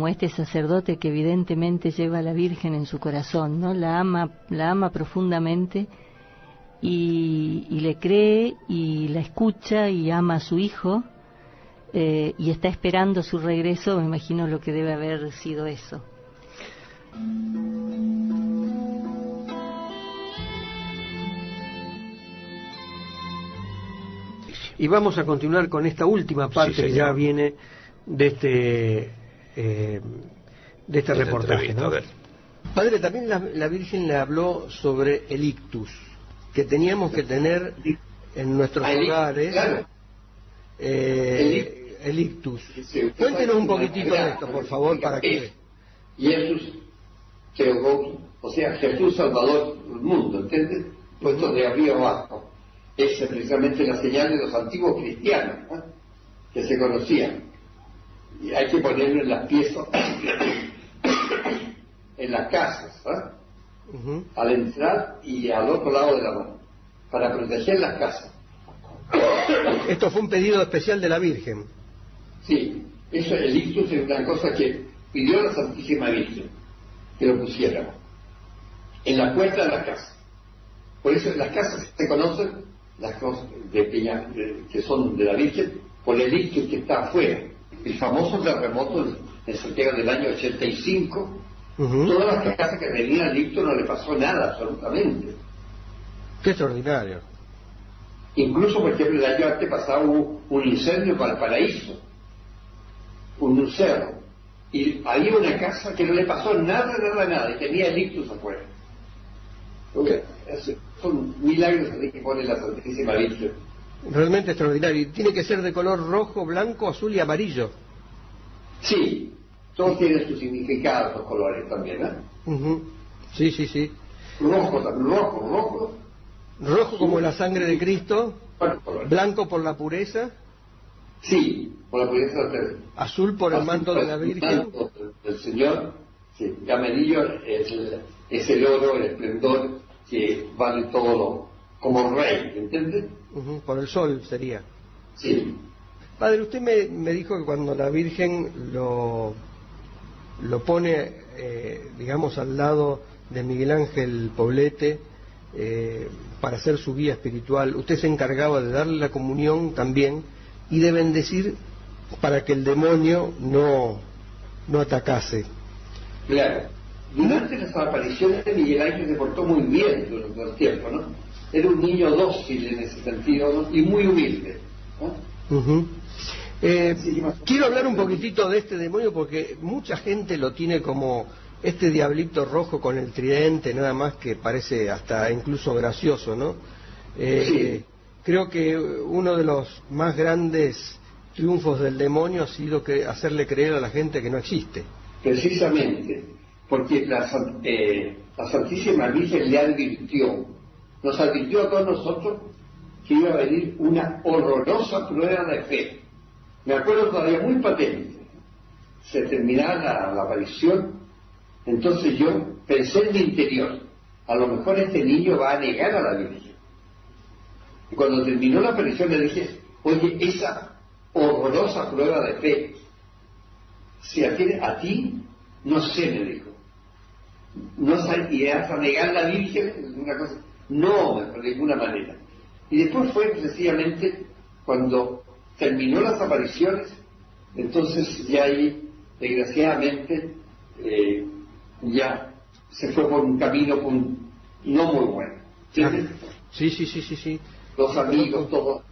este sacerdote que evidentemente lleva a la Virgen en su corazón, ¿no? La ama profundamente y le cree y la escucha y ama a su hijo, y está esperando su regreso. Me imagino lo que debe haber sido eso. Y vamos a continuar con esta última parte, que ya viene de este reportaje, ¿no? Padre, también la Virgen le habló sobre el ictus, que teníamos que tener en nuestros hogares. Claro. El ictus. Cuéntenos un poquitito de esto, por favor, para que... Jesús Teogos, o sea, Jesús Salvador del mundo, ¿entiendes? Puesto de arriba abajo. Esa es precisamente la señal de los antiguos cristianos, ¿no? Que se conocían. Y hay que ponerlo en las piezas, en las casas, ¿no? Al entrar y al otro lado de la mano, para proteger las casas. Esto fue un pedido especial de la Virgen. Sí, eso, el ictus es una cosa que pidió la Santísima Virgen, que lo pusiéramos en la puerta de la casa. Por eso las casas se conocen, las cosas que son de la Virgen, por el ictus que está afuera. El famoso terremoto en Santiago del año 85, todas las casas que tenían el ictus no le pasó nada, absolutamente. Qué extraordinario. Incluso, por ejemplo, el año antes pasado hubo un incendio en Valparaíso, un cerro, y había una casa que no le pasó nada, y tenía el ictus afuera. Son milagros que pone la Santísima Virgen. Realmente extraordinario. Y tiene que ser de color rojo, blanco, azul y amarillo. Sí, todos tienen su significado, los colores también, ¿eh? Sí, sí, sí. Rojo también, rojo. Rojo como la sangre de Cristo, blanco por la pureza. Sí, por la pureza del... Azul por el manto de la Virgen. El Señor, sí. Y amarillo es el oro, el esplendor que vale todo lo, como rey, ¿entiendes? Por el sol sería. Sí. Padre, usted me dijo que cuando la Virgen lo pone, digamos, al lado de Miguel Ángel Poblete, para hacer su guía espiritual, usted se encargaba de darle la comunión también y de bendecir para que el demonio no atacase. Claro. Durante las apariciones de Miguel Ángel se portó muy bien durante el tiempo, ¿no? Era un niño dócil en ese sentido, ¿no? Y muy humilde, ¿no? Quiero hablar un poquitito de este demonio porque mucha gente lo tiene como este diablito rojo con el tridente, nada más, que parece hasta incluso gracioso, ¿no? Sí. Creo que uno de los más grandes triunfos del demonio ha sido hacerle creer a la gente que no existe. Precisamente, porque la Santísima Virgen le advirtió, nos advirtió a todos nosotros que iba a venir una horrorosa prueba de fe. Me acuerdo todavía muy patente. Se terminaba la aparición, entonces yo pensé en mi interior, a lo mejor este niño va a negar a la Virgen. Y cuando terminó la aparición le dije, oye, esa horrorosa prueba de fe, si a ti, no sé, me dijo, no irás a negar a la Virgen, una cosa, no, de ninguna manera. Y después fue sencillamente cuando terminó las apariciones, entonces ya ahí, desgraciadamente, ya se fue por un camino no muy bueno. ¿Entiendes? Sí. Los amigos, todos,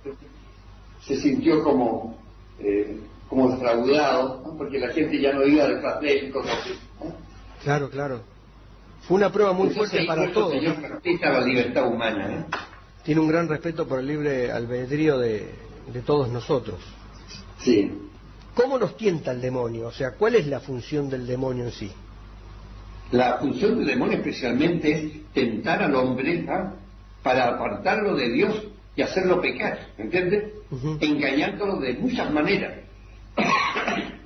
se sintió como defraudado, ¿no? Porque la gente ya no iba detrás de él, cosas así, ¿no? Claro. Fue una prueba muy fuerte para todos. El Señor respeta la libertad humana, ¿eh? Tiene un gran respeto por el libre albedrío de todos nosotros. Sí. ¿Cómo nos tienta el demonio? O sea, ¿cuál es la función del demonio en sí? La función del demonio especialmente es tentar al hombre, ¿no? Para apartarlo de Dios y hacerlo pecar, ¿entiendes? Engañándolo de muchas maneras.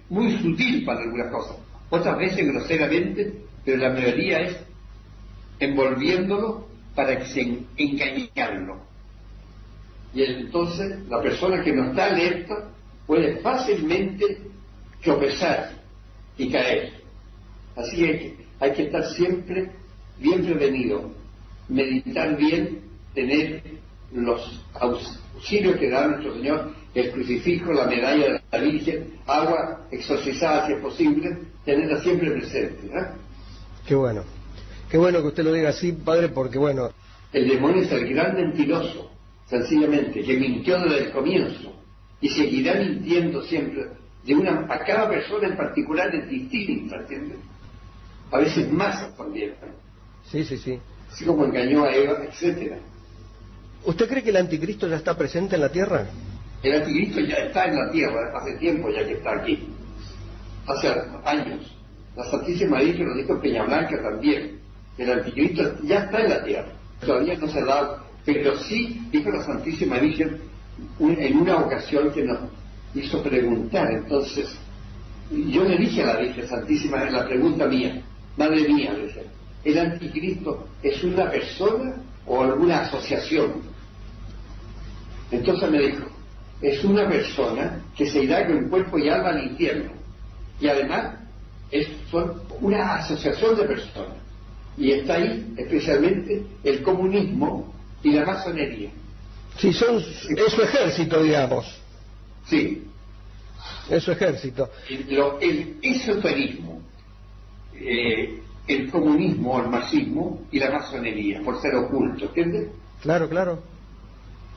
Muy sutil para algunas cosas, otras veces groseramente, pero la mayoría es envolviéndolo para engañarlo. Y entonces la persona que no está alerta puede fácilmente tropezar y caer. Así que hay que estar siempre bien prevenido, meditar bien, tener los auxilios que da nuestro Señor, el crucifijo, la medalla de la Virgen, agua exorcizada si es posible, tenerla siempre presente, ¿verdad? Qué bueno que usted lo diga así, Padre, porque bueno... El demonio es el gran mentiroso, sencillamente, que mintió desde el comienzo y seguirá mintiendo siempre, a cada persona en particular es distinta, ¿entiendes? A veces más también, ¿no? Sí. Así como engañó a Eva, etcétera. ¿Usted cree que el anticristo ya está presente en la tierra? El anticristo ya está en la tierra, hace tiempo ya que está aquí, hace años. La Santísima Virgen lo dijo en Peñablanca también, el anticristo ya está en la tierra, todavía no se ha dado, pero sí dijo la Santísima Virgen en una ocasión que nos hizo preguntar. Entonces yo le dije a la Virgen Santísima, la pregunta mía, madre mía, le dije, ¿el anticristo es una persona o alguna asociación? Entonces me dijo, es una persona que se irá con cuerpo y alma al infierno, y además son una asociación de personas, y está ahí especialmente el comunismo y la masonería. Sí, es su ejército, digamos. Sí. Es su ejército. El esoterismo, el comunismo, el marxismo y la masonería, por ser oculto, ¿entiendes? Claro, claro.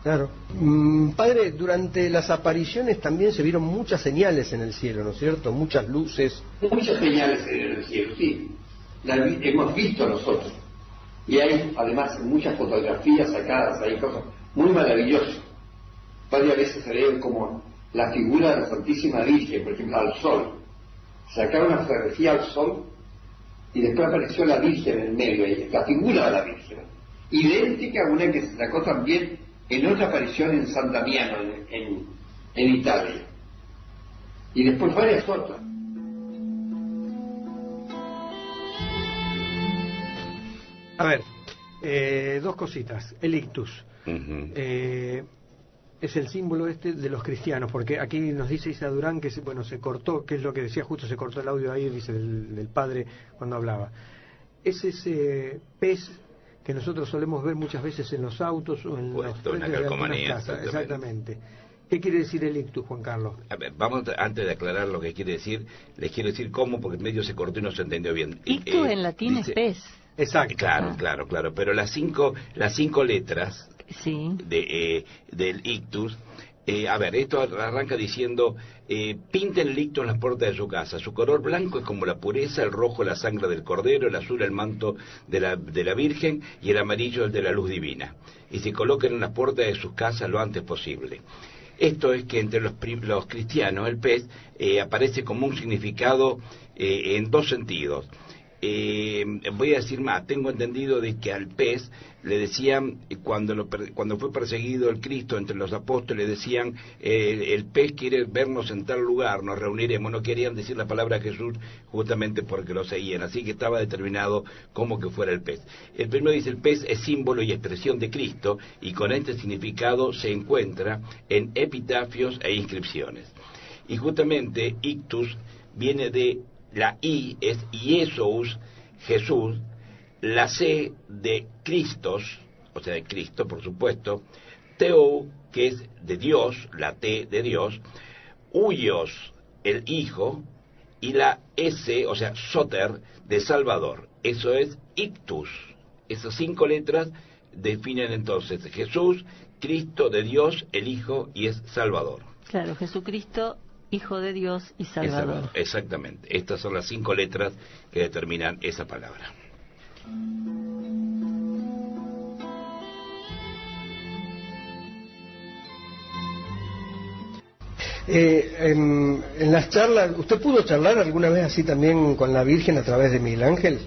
Claro. Padre, durante las apariciones también se vieron muchas señales en el cielo, ¿no es cierto? Muchas luces. Muchas señales en el cielo, sí. Las hemos visto nosotros. Y hay además muchas fotografías sacadas, hay cosas muy maravillosas. Varias veces se ven como la figura de la Santísima Virgen, por ejemplo, al sol. Sacaron una fotografía al sol y después apareció la Virgen en el medio, la figura de la Virgen. Idéntica a una que se sacó también en otra aparición en San Damiano, en Italia. Y después varias otras. A ver, dos cositas. El ictus. Es el símbolo de los cristianos, porque aquí nos dice Isa Durán que se cortó, que es lo que decía, justo se cortó el audio ahí, dice, del padre cuando hablaba. Es ese pez que nosotros solemos ver muchas veces en los autos o en los frentes de algunas casas. Exactamente. ¿Qué quiere decir el ictus, Juan Carlos? A ver, vamos, antes de aclarar lo que quiere decir, les quiero decir cómo, porque en medio se cortó y no se entendió bien. Ictus en latín dice, es pez. Exacto. Claro. Pero las cinco letras sí. Del ictus, a ver, esto arranca diciendo, pinten el ictus en las puertas de su casa. Su color blanco es como la pureza, el rojo la sangre del cordero, el azul el manto de la Virgen y el amarillo el de la luz divina. Y se coloquen en las puertas de sus casas lo antes posible. Esto es que entre los cristianos el pez aparece como un significado en dos sentidos. Voy a decir más, tengo entendido de que al pez le decían, cuando fue perseguido el Cristo entre los apóstoles, decían, el pez quiere vernos en tal lugar, nos reuniremos. No querían decir la palabra Jesús justamente porque lo seguían, así que estaba determinado cómo que fuera el pez. El primero dice, el pez es símbolo y expresión de Cristo, y con este significado se encuentra en epitafios e inscripciones. Y justamente ictus viene de la I, es Iesous, Jesús, la C de Cristos, o sea de Cristo por supuesto, Theo, que es de Dios, la T de Dios, Huios, el Hijo, y la S, o sea Soter, de Salvador. Eso es ictus. Esas 5 letras definen entonces Jesús, Cristo de Dios, el Hijo, y es Salvador. Claro, Jesucristo, Hijo de Dios y Salvador. Exactamente. Estas son las 5 letras que determinan esa palabra. En las charlas, ¿usted pudo charlar alguna vez así también con la Virgen a través de Miguel Ángel?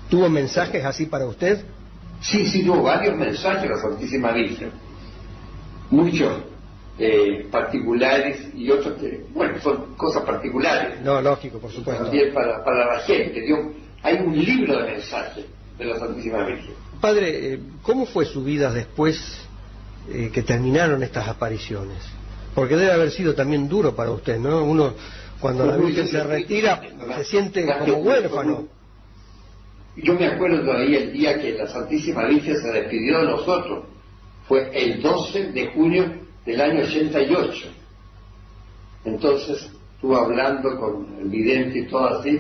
¿Tuvo mensajes así para usted? Sí, tuvo varios mensajes la Santísima Virgen. Muchos particulares y otros que, bueno, son cosas particulares. No, lógico, por supuesto. También para la gente. Hay un libro de mensajes de la Santísima Virgen. Padre, ¿cómo fue su vida después que terminaron estas apariciones? Porque debe haber sido también duro para usted, ¿no? Uno, cuando la Virgen se retira, se siente como huérfano. Yo me acuerdo todavía el día que la Santísima Virgen se despidió de nosotros. Fue el 12 de junio del año 88. Entonces estuve hablando con el vidente y todo así,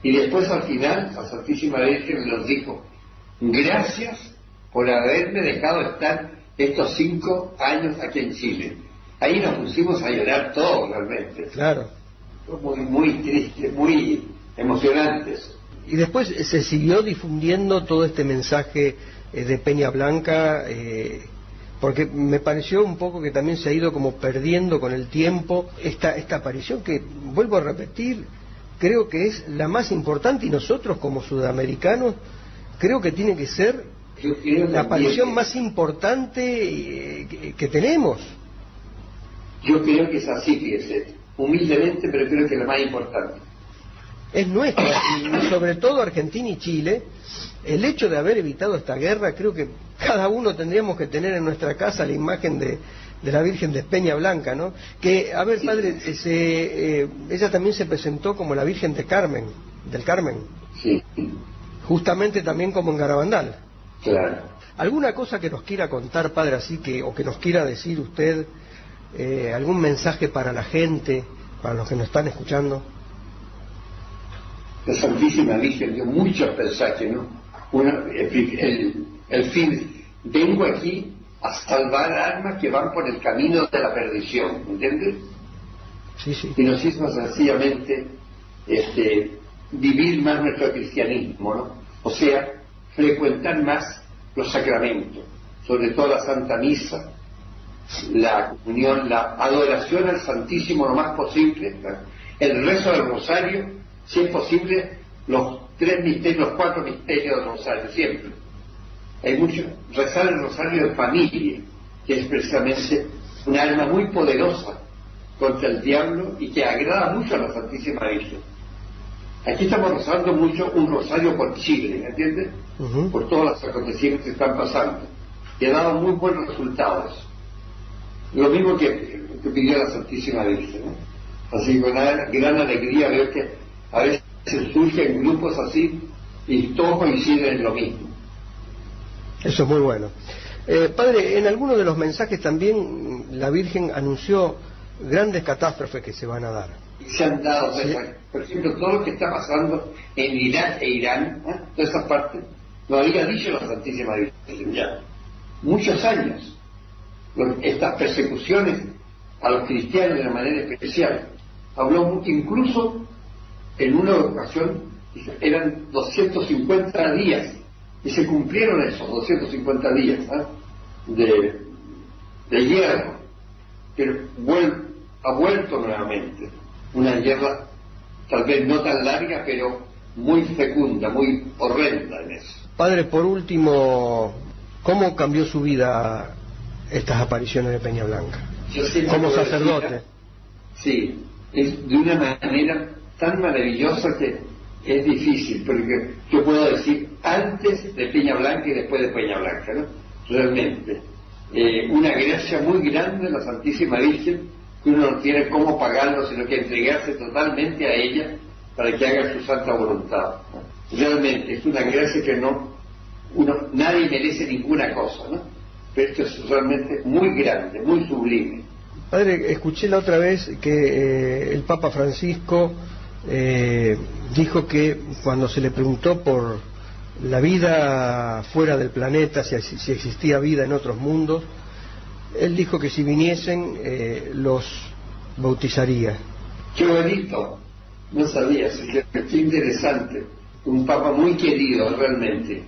y después al final la Santísima Virgen nos dijo, gracias por haberme dejado estar estos 5 años aquí en Chile. Ahí nos pusimos a llorar todos realmente. Claro. Fue muy triste, muy emocionante eso. Y después se siguió difundiendo todo este mensaje de Peña Blanca porque me pareció un poco que también se ha ido como perdiendo con el tiempo esta aparición que, vuelvo a repetir, creo que es la más importante, y nosotros como sudamericanos creo que tiene que ser la aparición más importante que tenemos. Yo creo que es así, fíjese, humildemente, pero creo que es la más importante. Es nuestra, y sobre todo Argentina y Chile. El hecho de haber evitado esta guerra, creo que cada uno tendríamos que tener en nuestra casa la imagen de la Virgen de Peña Blanca, ¿no? Que, a ver, padre, ella también se presentó como la Virgen del Carmen. Sí. Justamente también como en Garabandal. Claro. ¿Alguna cosa que nos quiera contar, padre, así que, o que nos quiera decir usted, algún mensaje para la gente, para los que nos están escuchando? La Santísima Virgen dio muchos mensajes, ¿no? El fin, vengo aquí a salvar almas que van por el camino de la perdición, ¿entiendes? Sí, sí. Y nos hizo sencillamente vivir más nuestro cristianismo, ¿no? O sea, frecuentar más los sacramentos, sobre todo la Santa Misa, la comunión, la adoración al Santísimo lo más posible, ¿no? El rezo del rosario, si es posible, los 3 misterios, los 4 misterios del rosario, siempre. Hay mucho, rezar el rosario en familia, que es precisamente una arma muy poderosa contra el diablo y que agrada mucho a la Santísima Virgen. Aquí estamos rezando mucho un rosario por Chile, ¿me entiendes? Por todos los acontecimientos que están pasando. Y ha dado muy buenos resultados. Lo mismo que pidió la Santísima Virgen, ¿no? Así que con gran alegría veo que a veces surgen grupos así y todos coinciden en lo mismo. Eso es muy bueno. Padre, en alguno de los mensajes también la Virgen anunció grandes catástrofes que se van a dar. Se han dado, ¿sí? Por ejemplo, todo lo que está pasando en Irak e Irán, toda esa parte, lo había dicho la Santísima Virgen ya. Muchos años. Estas persecuciones a los cristianos de una manera especial. Habló incluso en una ocasión, eran 250 días, y se cumplieron esos 250 días de guerra, pero ha vuelto nuevamente una guerra tal vez no tan larga, pero muy fecunda, muy horrenda en eso. Padre, por último, ¿cómo cambió su vida estas apariciones de Peña Blanca? Como sacerdote. Sí, es de una manera tan maravillosa que es difícil, porque yo puedo decir antes de Peña Blanca y después de Peña Blanca, ¿no? Realmente. Una gracia muy grande de la Santísima Virgen, que uno no tiene cómo pagarlo, sino que entregarse totalmente a ella para que haga su santa voluntad. Realmente, es una gracia que nadie merece ninguna cosa, ¿no? Pero esto es realmente muy grande, muy sublime. Padre, escuché la otra vez que el Papa Francisco dijo que cuando se le preguntó por la vida fuera del planeta, si existía vida en otros mundos, él dijo que si viniesen los bautizaría. Qué bonito, no sabía, qué interesante, un Papa muy querido realmente.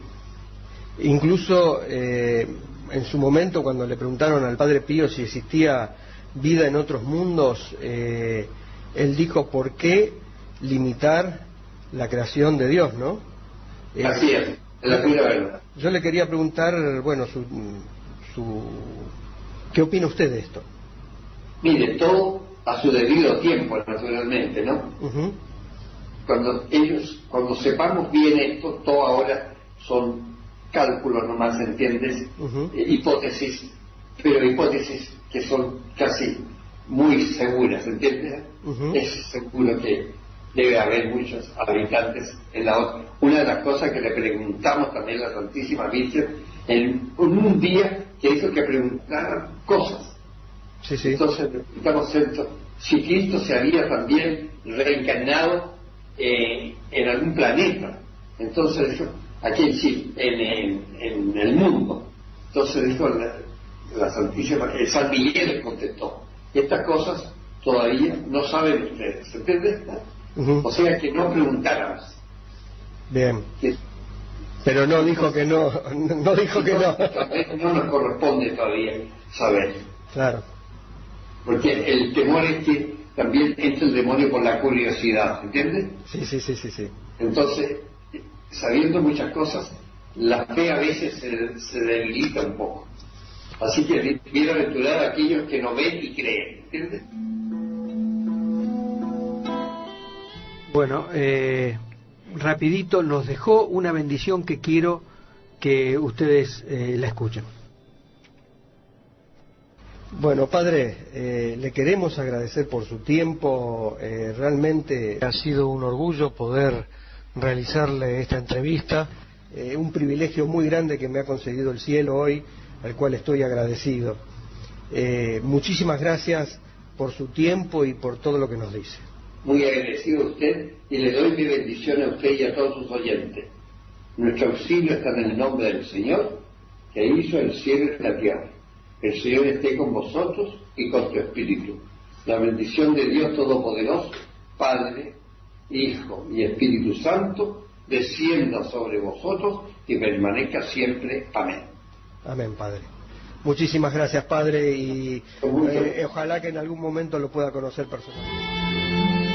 Incluso en su momento cuando le preguntaron al Padre Pío si existía vida en otros mundos, él dijo, ¿por qué limitar la creación de Dios, no? Así es la pura verdad. Yo le quería preguntar, bueno, ¿qué opina usted de esto? Mire, todo a su debido tiempo, naturalmente, ¿no? Cuando sepamos bien esto, todo ahora son cálculos nomás, ¿entiendes? Hipótesis, pero hipótesis que son casi muy seguras, ¿entiendes? Es seguro que debe haber muchos habitantes en la otra. Una de las cosas que le preguntamos también a la Santísima Virgen en un día que hizo que preguntaran cosas. Sí, sí. Entonces le preguntamos si Cristo se había también reencarnado en algún planeta. Entonces dijo, aquí en Chile, en el mundo. Entonces dijo la Santísima, San Miguel contestó, estas cosas todavía no saben ustedes, ¿entiendes? O sea que no preguntáramos. Bien. Pero no dijo que no, no dijo que no. No nos corresponde todavía saber. Claro. Porque el temor es que también entra el demonio por la curiosidad, ¿entiendes? Sí. Entonces, sabiendo muchas cosas, la fe a veces se debilita un poco. Así que bienaventurado a aquellos que no ven y creen, ¿entiendes? Bueno, rapidito nos dejó una bendición que quiero que ustedes la escuchen. Bueno, padre, le queremos agradecer por su tiempo. Realmente ha sido un orgullo poder realizarle esta entrevista. Un privilegio muy grande que me ha concedido el cielo hoy, al cual estoy agradecido. Muchísimas gracias por su tiempo y por todo lo que nos dice. Muy agradecido a usted y le doy mi bendición a usted y a todos sus oyentes. Nuestro auxilio está en el nombre del Señor, que hizo el cielo y la tierra. El Señor esté con vosotros y con tu espíritu. La bendición de Dios Todopoderoso, Padre, Hijo y Espíritu Santo, descienda sobre vosotros y permanezca siempre. Amén. Amén, padre. Muchísimas gracias, padre, y ojalá que en algún momento lo pueda conocer personalmente.